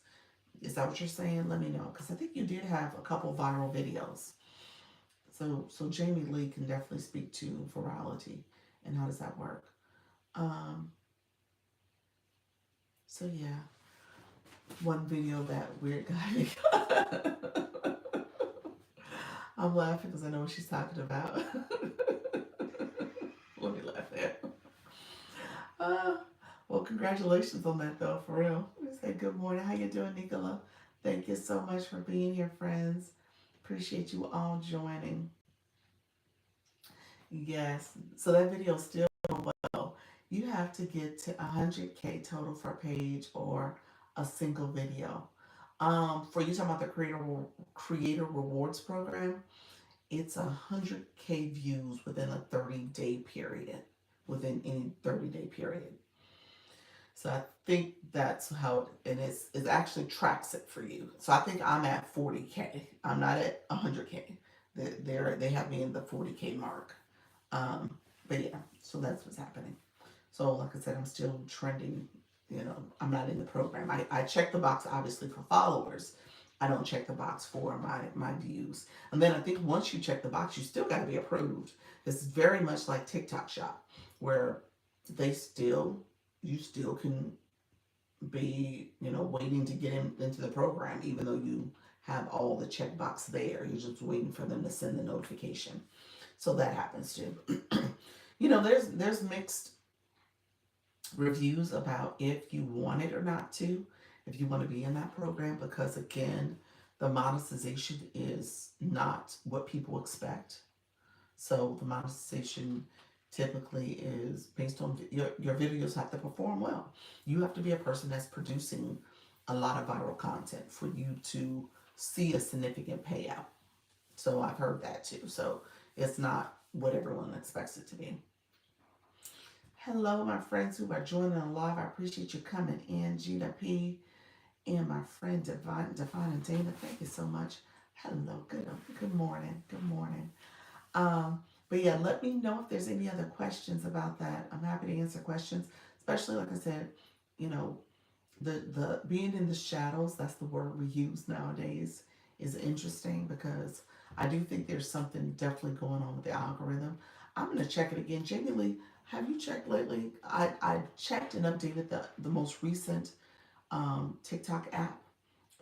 Is that what you're saying? Let me know, because I think you did have a couple viral videos. So Jamie Lee can definitely speak to virality and how does that work. Um, so yeah, one video that weird guy. I'm laughing because I know what she's talking about. Let me laugh there. Uh, well, congratulations on that, though, for real. We say good morning. How you doing, Nicola? Thank you so much for being here, friends. Appreciate you all joining. Yes. So that video is still well. You have to get to 100K total for a page or a single video. For you talking about the creator rewards program, it's 100K views within a 30-day period. Within any 30-day period. So I think that's how it actually tracks it for you. So I think I'm at 40K. I'm not at 100K. They have me in the 40K mark. But yeah, so that's what's happening. So like I said, I'm still trending You know, I'm not in the program. I check the box obviously for followers. I don't check the box for my views. And then I think once you check the box, you still got to be approved. It's very much like TikTok Shop, where they still you still can be, you know, waiting to get into the program, even though you have all the checkbox there. You're just waiting for them to send the notification. So that happens too. You know, there's mixed reviews about if you want it or not to, if you want to be in that program, because again, the monetization is not what people expect. So the monetization typically is based on your videos have to perform well. You have to be a person that's producing a lot of viral content for you to see a significant payout. So I've heard that too. So it's not what everyone expects it to be. Hello, my friends who are joining on live. I appreciate you coming in, Gina P, and my friend Divine and Dana. Thank you so much. Hello, good morning, good morning. But yeah, let me know if there's any other questions about that. I'm happy to answer questions, especially like I said, you know, the being in the shadows, that's the word we use nowadays, is interesting because I do think there's something definitely going on with the algorithm. I'm gonna check it again. Jamie Lee, have you checked lately? I checked and updated the most recent TikTok app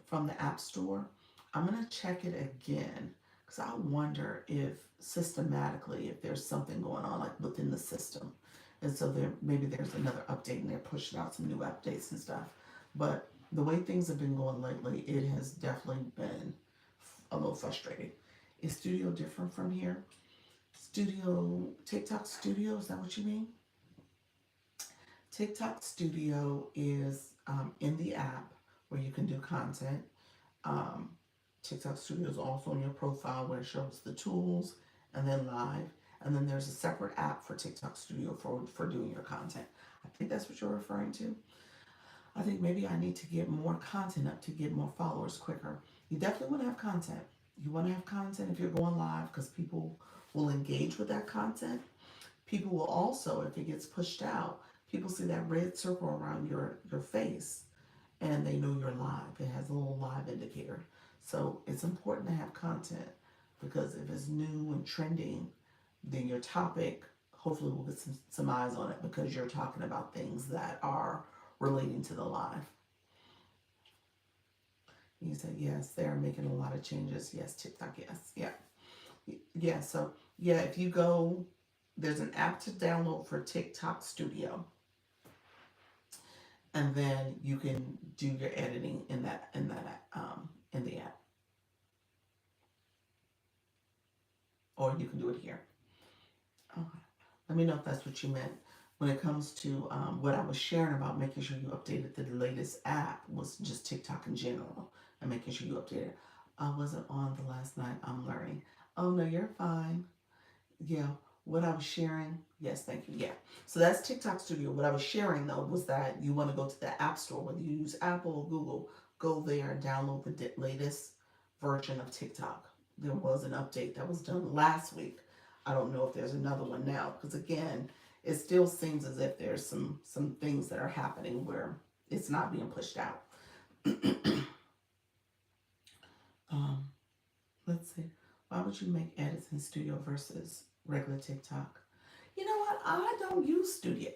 from the App Store. I'm gonna check it again because I wonder if systematically if there's something going on like within the system, and so there maybe there's another update and they're pushing out some new updates and stuff. But the way things have been going lately, it has definitely been a little frustrating. Is Studio different from here? Studio TikTok Studio, is that what you mean? TikTok Studio is in the app where you can do content. Um, TikTok Studio is also on your profile where it shows the tools and then live. And then there's a separate app for TikTok Studio for doing your content. I think that's what you're referring to. I think maybe I need to get more content up to get more followers quicker. You definitely want to have content. You want to have content if you're going live because people will engage with that content. People will also, if it gets pushed out, people see that red circle around your face and they know you're live. It has a little live indicator. So it's important to have content because if it's new and trending, then your topic hopefully will get some eyes on it because you're talking about things that are relating to the live. You said yes, they're making a lot of changes. Yes, TikTok, yes. Yeah. Yeah, so yeah, if you go, there's an app to download for TikTok Studio, and then you can do your editing in the app, or you can do it here. Okay. Let me know if that's what you meant. When it comes to what I was sharing about making sure you updated the latest app was just TikTok in general and making sure you updated. I wasn't on the last night. I'm learning. Oh no, you're fine. Yeah, what I was sharing, yes, thank you. Yeah. So that's TikTok Studio. What I was sharing though was that you want to go to the App Store, whether you use Apple or Google, go there and download the latest version of TikTok. There was an update that was done last week. I don't know if there's another one now because again, it still seems as if there's some things that are happening where it's not being pushed out. um, let's see. Why would you make edits in Studio versus regular TikTok? You know what? I don't use Studio.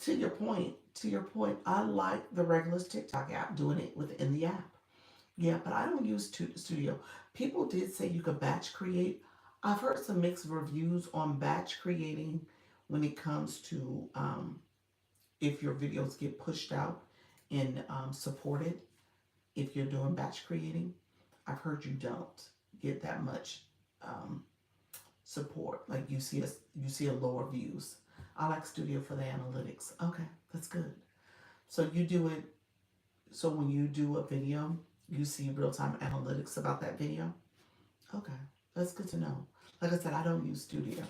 To your point, I like the regular TikTok app, doing it within the app. Yeah, but I don't use Studio. People did say you could batch create. I've heard some mixed reviews on batch creating when it comes to if your videos get pushed out and supported. If you're doing batch creating, I've heard you don't get that much um, support. Like you see a lower views. I like Studio for the analytics. Okay, that's good. So you do it. So when you do a video, you see real time analytics about that video. Okay, that's good to know. Like I said, I don't use Studio.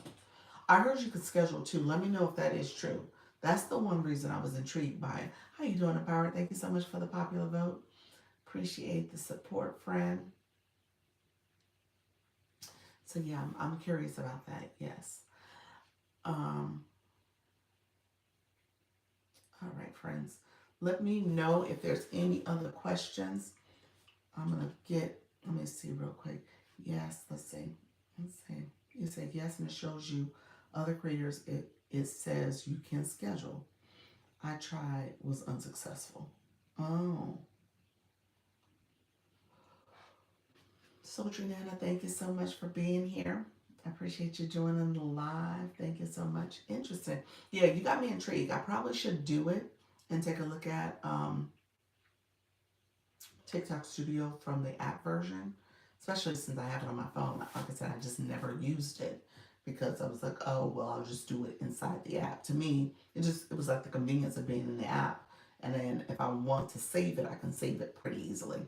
I heard you could schedule too. Let me know if that is true. That's the one reason I was intrigued by it. How you doing, Empowered? Thank you so much for the popular vote. Appreciate the support, friend. So yeah, I'm curious about that. Yes. Um, all right, friends. Let me know if there's any other questions. I'm gonna get, let me see real quick. Yes, let's see. Let's see. You said yes, and it shows you other creators. It says you can schedule. I tried, was unsuccessful. Oh. So Trinana, thank you so much for being here. I appreciate you joining the live. Thank you so much. Interesting. Yeah, you got me intrigued. I probably should do it and take a look at TikTok Studio from the app version, especially since I have it on my phone. Like I said, I just never used it because I was like, oh, well, I'll just do it inside the app. To me, it was like the convenience of being in the app. And then if I want to save it, I can save it pretty easily.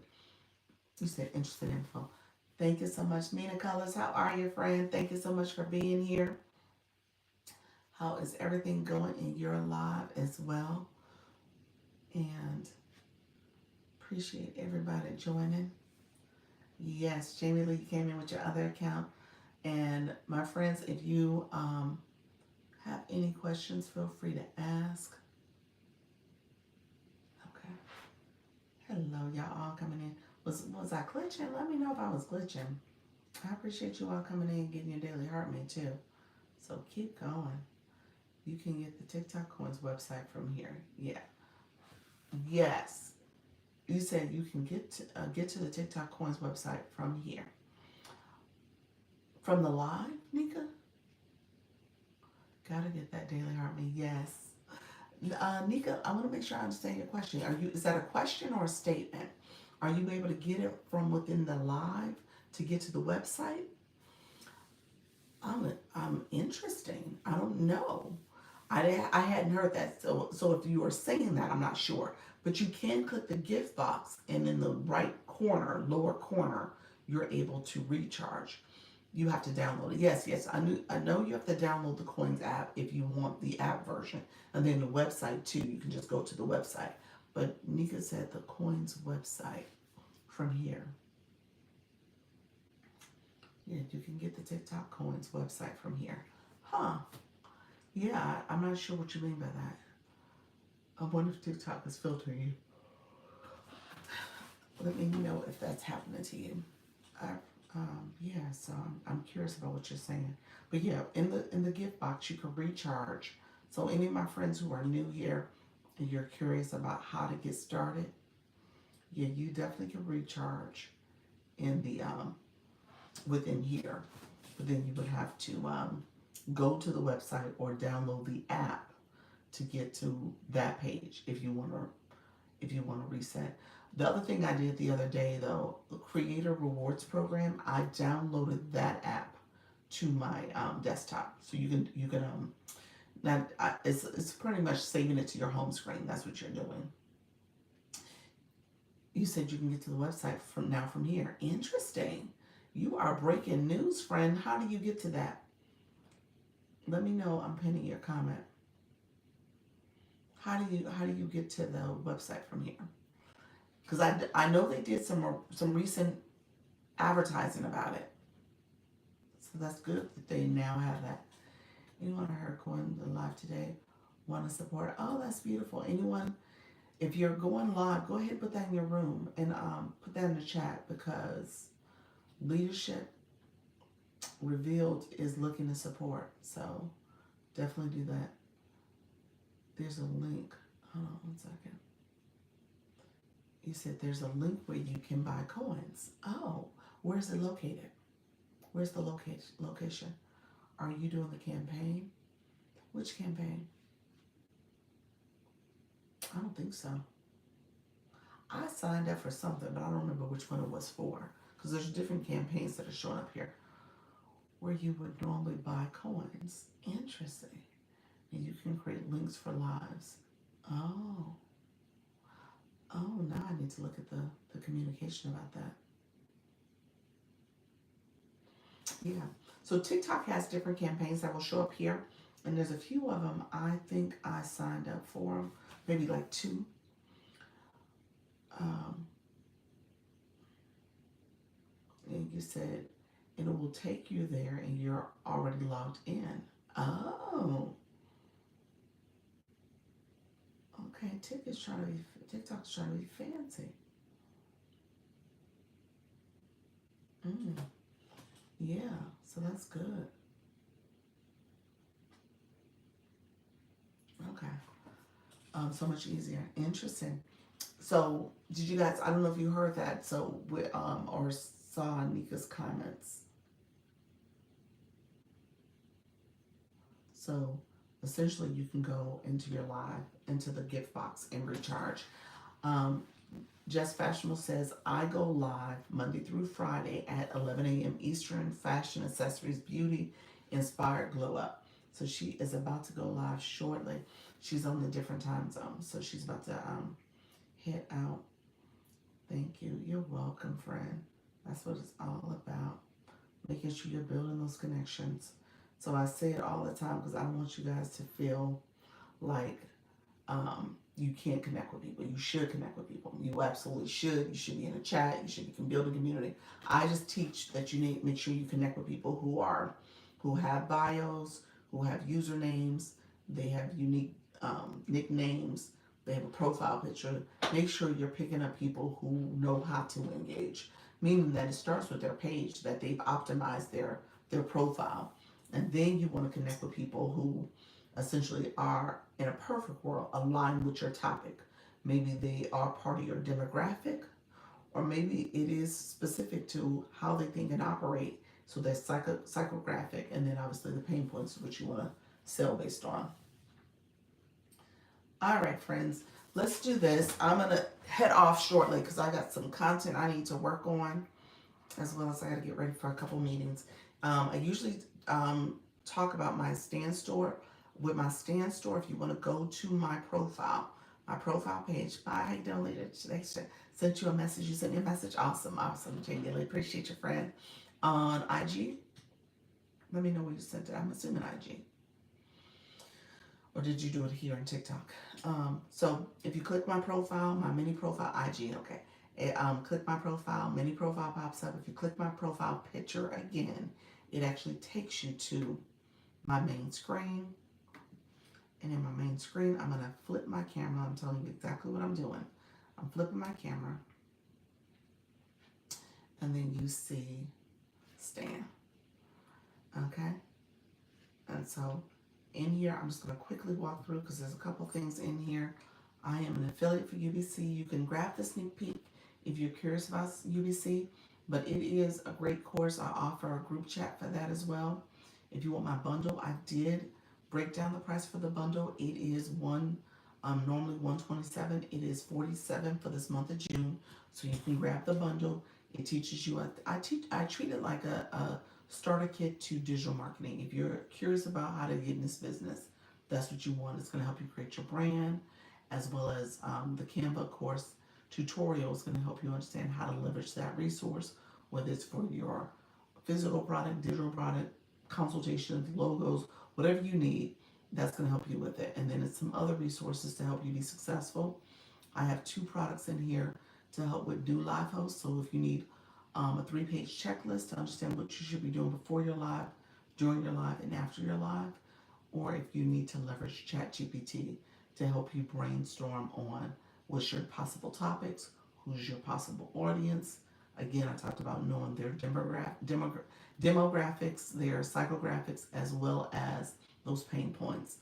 You said interested info. Thank you so much, Mina Colors. How are you, friend? Thank you so much for being here. How is everything going in your life as well? And appreciate everybody joining. Yes, Jamie Lee, you came in with your other account. And my friends, if you have any questions, feel free to ask. Okay. Hello, y'all all coming in. Was I glitching? Let me know if I was glitching. I appreciate you all coming in and getting your daily heart mate too. So keep going. You can get the TikTok Coins website from here. Yeah. Yes. You said you can get to the TikTok Coins website from here. From the live, Nika? Gotta get that daily heart mate. Yes. Nika, I want to make sure I understand your question. Is that a question or a statement? Are you able to get it from within the live to get to the website? I'm interesting. I don't know. I hadn't heard that. So if you are saying that, I'm not sure. But you can click the gift box, and in the right corner, lower corner, you're able to recharge. You have to download it. Yes. I know you have to download the Coins app if you want the app version, and then the website too. You can just go to the website. But Nika said the Coins website from here. Yeah, you can get the TikTok Coins website from here. Huh. Yeah, I'm not sure what you mean by that. I wonder if TikTok is filtering you. Let me know if that's happening to you. I, yeah, so I'm curious about what you're saying. But yeah, in the gift box, you can recharge. So any of my friends who are new here and you're curious about how to get started, yeah, you definitely can recharge in the within here. But then you would have to go to the website or download the app to get to that page if you want to reset. The other thing I did the other day though, the Creator Rewards Program, I downloaded that app to my desktop, so you can now it's pretty much saving it to your home screen. That's what you're doing. You said you can get to the website from here. Interesting. You are breaking news, friend. How do you get to that? Let me know. I'm pinning your comment. How do you get to the website from here? Because I know they did some recent advertising about it, so that's good that they now have that. Anyone I heard going live today want to support? Oh, that's beautiful. Anyone, if you're going live, go ahead and put that in your room and put that in the chat because Leadership Revealed is looking to support. So definitely do that. There's a link. Hold on 1 second. You said there's a link where you can buy coins. Oh, where's it located? Where's the location? Are you doing the campaign? Which campaign? I don't think so. I signed up for something, but I don't remember which one it was for. Because there's different campaigns that are showing up here where you would normally buy coins. Interesting. And you can create links for lives. Oh. Oh, now I need to look at the communication about that. Yeah. So TikTok has different campaigns that will show up here. And there's a few of them I think I signed up for them. Maybe like two. And you said, and it will take you there and you're already logged in. Oh, Okay, TikTok's trying to be fancy. Mm, yeah, so that's good. Okay. So much easier. Interesting. So, did you guys? I don't know if you heard that. So, we or saw Nika's comments. So, essentially, you can go into your live, into the gift box, and recharge. Um, Jess Fashionable says, I go live Monday through Friday at 11 a.m. Eastern. Fashion, accessories, beauty, inspired glow up. So she is about to go live shortly. She's on the different time zone, so she's about to hit out. Thank you. You're welcome, friend. That's what it's all about. Making sure you're building those connections. So I say it all the time because I don't want you guys to feel like you can't connect with people. You should connect with people. You absolutely should. You should be in a chat. You should be building community. I just teach that you need to make sure you connect with people who have bios, who have usernames, they have unique nicknames, they have a profile picture. Make sure you're picking up people who know how to engage, meaning that it starts with their page, that they've optimized their profile, and then you want to connect with people who essentially are in a perfect world aligned with your topic. Maybe they are part of your demographic, or maybe it is specific to how they think and operate. So that's psychographic, and then obviously the pain points which you want to sell based on. All right, friends, let's do this. I'm gonna head off shortly because I got some content I need to work on, as well as I got to get ready for a couple meetings. I usually talk about my stand store. With my stand store, if you want to go to my profile page. Bye, how you doing later today? Sent you a message. You sent me a message. Awesome, awesome. Genuinely appreciate your friend. On IG, let me know where you sent it. I'm assuming IG. Or did you do it here on TikTok? So if you click my profile, my mini profile, IG, okay. Click my profile, mini profile pops up. If you click my profile picture again, it actually takes you to my main screen. And in my main screen, I'm gonna flip my camera. I'm telling you exactly what I'm doing. I'm flipping my camera, and then you see Stan, okay? And so in here, I'm just gonna quickly walk through because there's a couple things in here. I am an affiliate for UBC. You can grab the sneak peek if you're curious about UBC, but it is a great course. I offer a group chat for that as well. If you want my bundle, I did break down the price for the bundle. It is normally 127. It is 47 for this month of June. So you can grab the bundle. It teaches you. I treat it like a starter kit to digital marketing. If you're curious about how to get in this business, that's what you want. It's going to help you create your brand, as well as the Canva course tutorial is going to help you understand how to leverage that resource, whether it's for your physical product, digital product, consultations, logos, whatever you need. That's going to help you with it. And then it's some other resources to help you be successful. I have two products in here to help with new live hosts. So if you need a 3-page checklist to understand what you should be doing before your live, during your live, and after your live, or if you need to leverage ChatGPT to help you brainstorm on what's your possible topics, who's your possible audience. Again, I talked about knowing their demographics, their psychographics, as well as those pain points.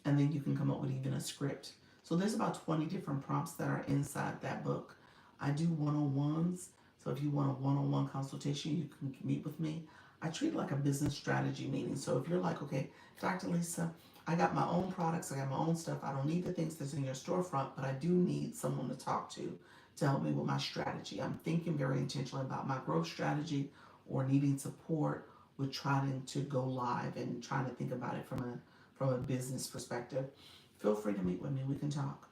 And then you can come up with even a script. So there's about 20 different prompts that are inside that book. I do one-on-ones. So if you want a one-on-one consultation, you can meet with me. I treat it like a business strategy meeting. So if you're like, okay, Dr. Lisa, I got my own products, I got my own stuff. I don't need the things that's in your storefront, but I do need someone to talk to help me with my strategy. I'm thinking very intentionally about my growth strategy, or needing support with trying to go live and trying to think about it from a business perspective. Feel free to meet with me. We can talk.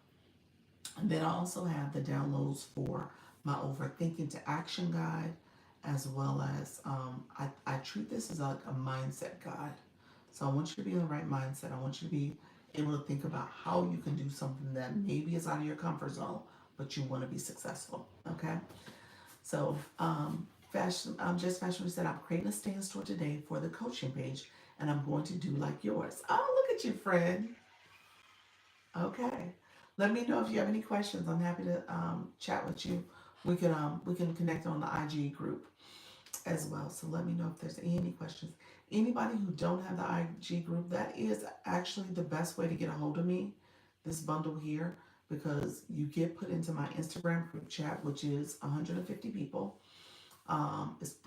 And then I also have the downloads for my overthinking to action guide, as well as I treat this as like a mindset guide. So I want you to be in the right mindset. I want you to be able to think about how you can do something that maybe is out of your comfort zone, but you want to be successful. Okay. So Just Fashion said, I'm creating a stand store today for the coaching page, and I'm going to do like yours. Oh, look at you, friend. Okay. Let me know if you have any questions. I'm happy to chat with you. We can connect on the IG group as well. So let me know if there's any questions. Anybody who don't have the IG group, that is actually the best way to get a hold of me. This bundle here, because you get put into my Instagram group chat, which is 150 people.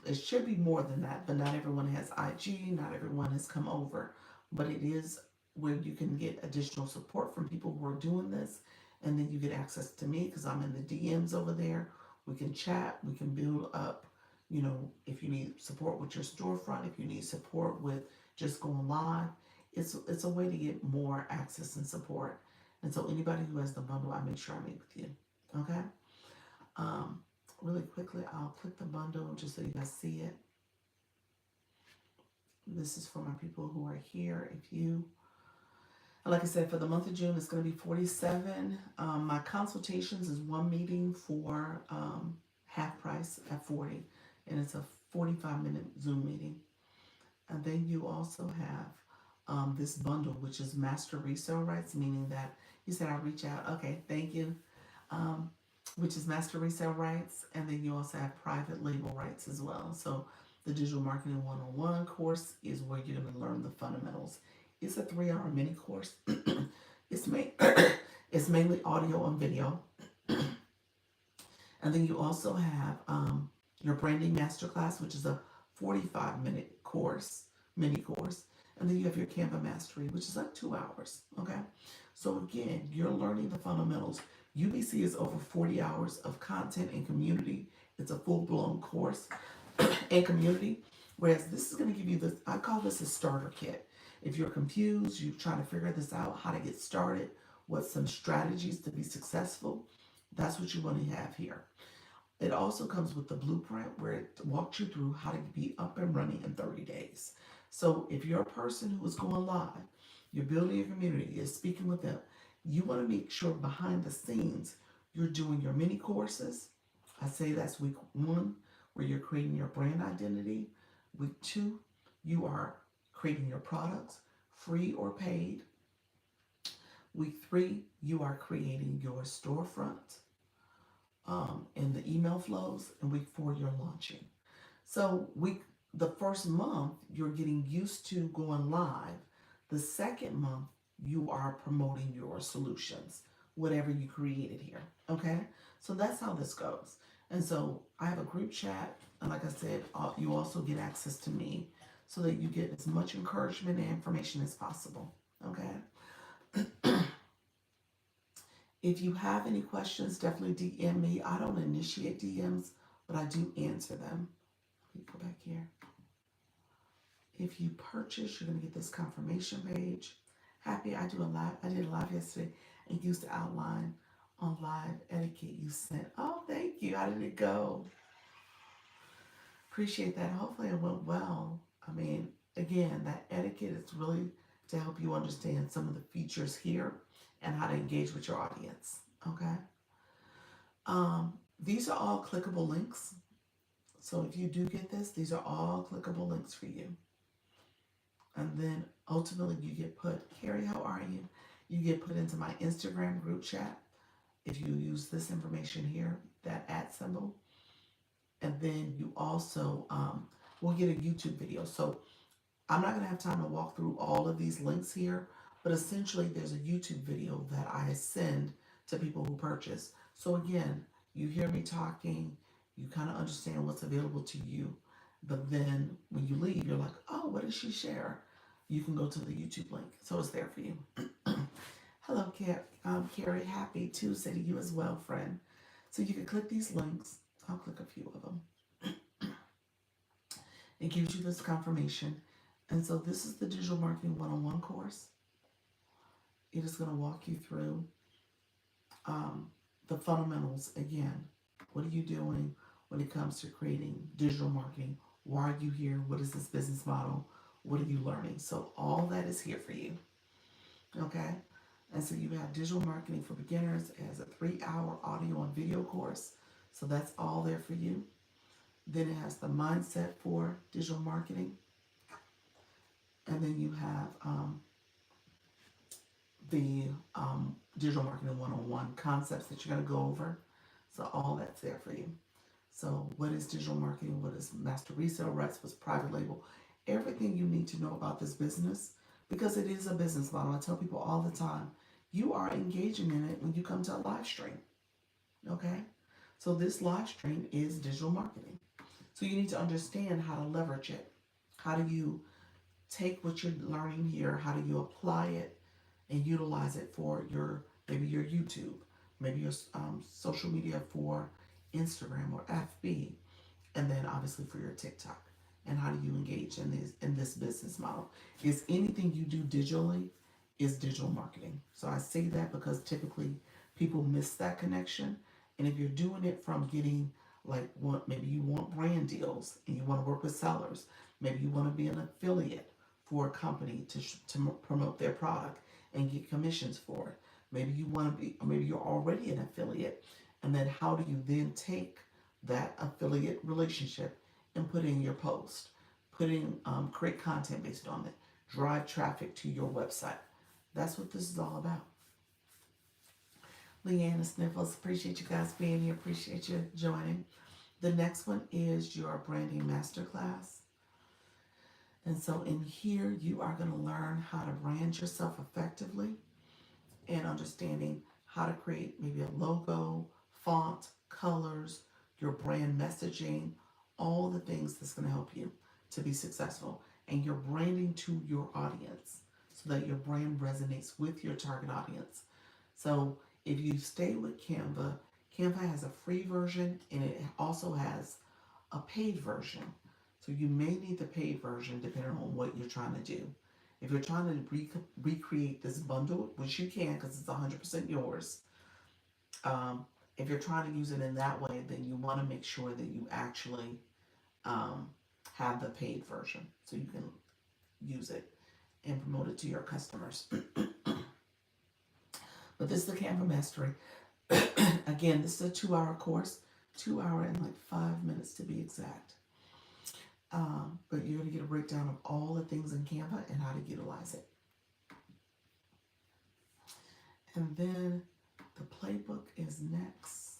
It should be more than that, but not everyone has IG. Not everyone has come over, but it is where you can get additional support from people who are doing this, and then you get access to me because I'm in the DMs over there. We can chat. We can build up. You know, if you need support with your storefront, if you need support with just going live, it's a way to get more access and support. And so anybody who has the bundle, I make sure I meet with you. Okay. Um, Really quickly, I'll click the bundle just so you guys see it. This is for my people who are here. If you, like I said, for the month of June, it's going to be 47. My consultations is one meeting for half price at 40, and it's a 45-minute Zoom meeting. And then you also have this bundle, which is master resale rights, meaning that you said I'll reach out. Okay, thank you. Um, which is master resale rights, and then you also have private label rights as well. So the digital marketing 101 course is where you're going to learn the fundamentals. It's a 3-hour mini course. it's main, it's mainly audio and video, and then you also have your branding masterclass, which is a 45-minute course, mini course. And then you have your Canva mastery, which is like 2 hours. Okay. So again, you're learning the fundamentals. UBC is over 40 hours of content and community. It's a full-blown course and community. Whereas this is going to give you this, I call this a starter kit. If you're confused, you're trying to figure this out, how to get started, what's some strategies to be successful, that's what you want to have here. It also comes with the blueprint where it walks you through how to be up and running in 30 days. So if you're a person who is going live, you're building your community, you're speaking with them, you want to make sure behind the scenes you're doing your mini courses. I say that's week 1, where you're creating your brand identity. Week 2, you are creating your products, free or paid. Week 3, you are creating your storefront in the email flows, and week 4 you're launching. So the first month you're getting used to going live. The second month you are promoting your solutions, whatever you created here. Okay, so that's how this goes. And so I have a group chat, and like I said, you also get access to me so that you get as much encouragement and information as possible. Okay. If you have any questions, definitely DM me. I don't initiate DMs, but I do answer them. Let me go back here. If you purchase, you're gonna get this confirmation page. Happy, I did a live yesterday and used the outline on live etiquette you sent. Oh, thank you. How did it go? Appreciate that. Hopefully it went well. I mean, again, that etiquette is really to help you understand some of the features here and how to engage with your audience. Okay. These are all clickable links. So if you do get this, these are all clickable links for you. And then ultimately you get put, Carrie, how are you? You get put into my Instagram group chat if you use this information here, that @ symbol. And then you also will get a YouTube video. So I'm not going to have time to walk through all of these links here, but essentially there's a YouTube video that I send to people who purchase. So again, you hear me talking, you kind of understand what's available to you, but then when you leave, you're like, oh, what did she share? You can go to the YouTube link. So it's there for you. Hello, Carrie. Happy Tuesday to you as well, friend. So you can click these links. I'll click a few of them. It gives you this confirmation. And so this is the Digital Marketing 101 course. It is going to walk you through the fundamentals again. What are you doing when it comes to creating digital marketing? Why are you here? What is this business model? What are you learning? So all that is here for you. Okay? And so you have digital marketing for beginners as a 3-hour audio and video course. So that's all there for you. Then it has the mindset for digital marketing. And then you have the digital marketing one-on-one concepts that you're going to go over. So all that's there for you. So what is digital marketing? What is master resale rights? What's private label? Everything you need to know about this business, because it is a business model. I tell people all the time, you are engaging in it when you come to a live stream. Okay? So this live stream is digital marketing. So you need to understand how to leverage it. How do you take what you're learning here? How do you apply it and utilize it for your, maybe your YouTube, maybe your social media for Instagram or FB, and then obviously for your TikTok. And how do you engage in this business model? Is anything you do digitally is digital marketing. So I say that because typically people miss that connection. And if you're doing it from getting like what, maybe you want brand deals and you want to work with sellers, maybe you want to be an affiliate for a company to promote their product and get commissions for it. Maybe you want to be, or maybe you're already an affiliate, and then how do you then take that affiliate relationship and put in your post, create content based on it, drive traffic to your website. That's what this is all about. Leanna Sniffles, appreciate you guys being here. Appreciate you joining. The next one is your branding masterclass. And so in here, you are going to learn how to brand yourself effectively and understanding how to create maybe a logo, font, colors, your brand messaging, all the things that's going to help you to be successful. And you're branding to your audience so that your brand resonates with your target audience. So if you stay with Canva, Canva has a free version and it also has a paid version. So you may need the paid version depending on what you're trying to do. If you're trying to recreate this bundle, which you can because it's 100% yours, if you're trying to use it in that way, then you want to make sure that you actually um, have the paid version so you can use it and promote it to your customers. But this is the Canva Mastery. Again, this is a 2-hour course, 2 hour and like 5 minutes to be exact. But you're going to get a breakdown of all the things in Canva and how to utilize it. And then the playbook is next.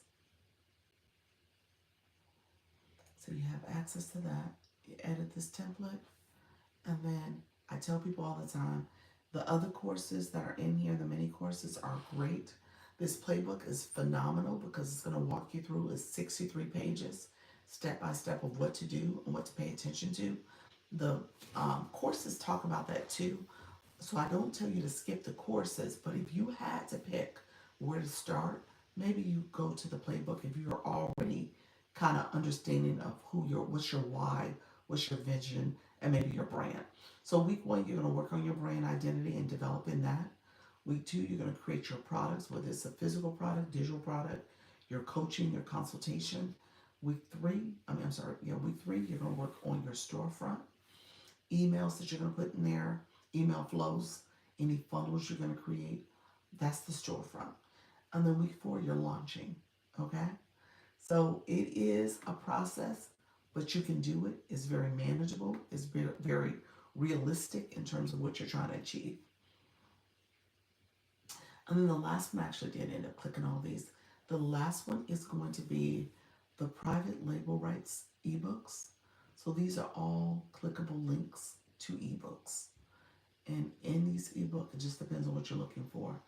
So you have access to that. You edit this template. And then I tell people all the time, the other courses that are in here, the mini courses are great. This playbook is phenomenal because it's going to walk you through, it's 63 pages, step by step of what to do and what to pay attention to. The courses talk about that too. So I don't tell you to skip the courses, but if you had to pick where to start, maybe you go to the playbook if you're already kind of understanding of what's your why, what's your vision, and maybe your brand. So week 1, you're going to work on your brand identity and developing that. Week 2, you're going to create your products, whether it's a physical product, digital product, your coaching, your consultation. Week 3, week 3, you're going to work on your storefront, emails that you're going to put in there, email flows, any funnels you're going to create. That's the storefront. And then week 4, you're launching. Okay? So it is a process, but you can do it. It's very manageable. It's very, very realistic in terms of what you're trying to achieve. And then the last one, I actually did end up clicking all these. The last one is going to be the private label rights ebooks. So these are all clickable links to ebooks. And in these ebooks, it just depends on what you're looking for.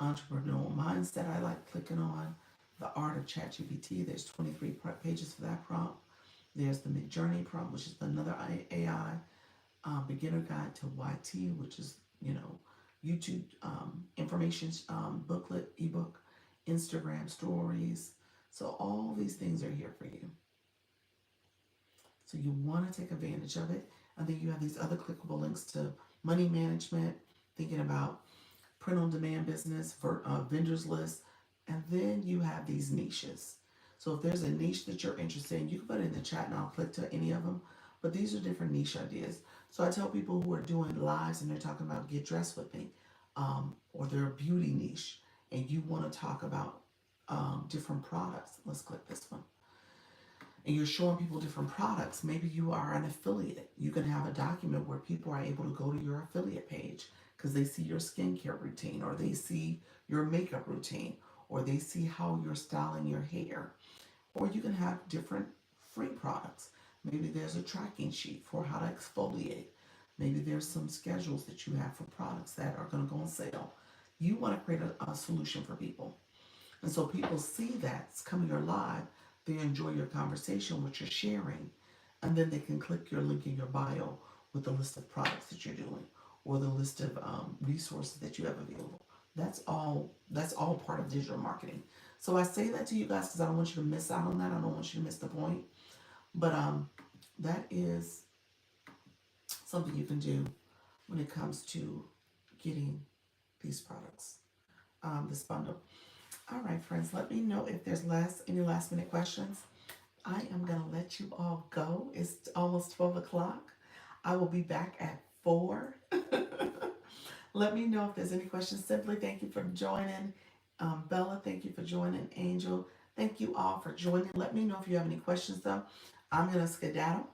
Entrepreneurial mindset, I like clicking on. The art of ChatGPT, there's 23 pages for that prompt. There's the Midjourney prompt, which is another AI. Beginner guide to YT, which is, YouTube information booklet, ebook, Instagram stories. So all these things are here for you. So you want to take advantage of it. And then you have these other clickable links to money management, thinking about print on demand business, vendors list, and then you have these niches. So if there's a niche that you're interested in, you can put it in the chat and I'll click to any of them. But these are different niche ideas. So I tell people who are doing lives and they're talking about get dressed with me, or they're a beauty niche, and you want to talk about different products. Let's click this one. And you're showing people different products. Maybe you are an affiliate. You can have a document where people are able to go to your affiliate page because they see your skincare routine, or they see your makeup routine, or they see how you're styling your hair. Or you can have different free products. Maybe there's a tracking sheet for how to exfoliate. Maybe there's some schedules that you have for products that are going to go on sale. You want to create a solution for people. And so people see that it's coming your live, they enjoy your conversation, what you're sharing, and then they can click your link in your bio with the list of products that you're doing, or the list of resources that you have available. That's all. That's all part of digital marketing. So I say that to you guys because I don't want you to miss out on that. I don't want you to miss the point. But that is something you can do when it comes to getting these products, this bundle. All right, friends, let me know if there's any last minute questions. I am going to let you all go. It's almost 12 o'clock. I will be back at 4. Let me know if there's any questions. Simply thank you for joining. Bella, thank you for joining. Angel, thank you all for joining. Let me know if you have any questions, though. I'm going to skedaddle.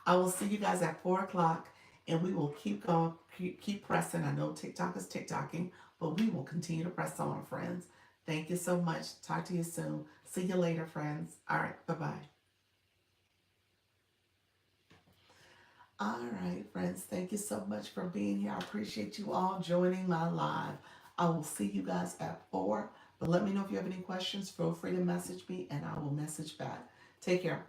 I will see you guys at 4 o'clock, and we will keep going, keep pressing. I know TikTok is TikToking, but we will continue to press on, friends. Thank you so much. Talk to you soon. See you later, friends. All right. Bye-bye. All right, friends. Thank you so much for being here. I appreciate you all joining my live. I will see you guys at 4. But let me know if you have any questions. Feel free to message me, and I will message back. Take care.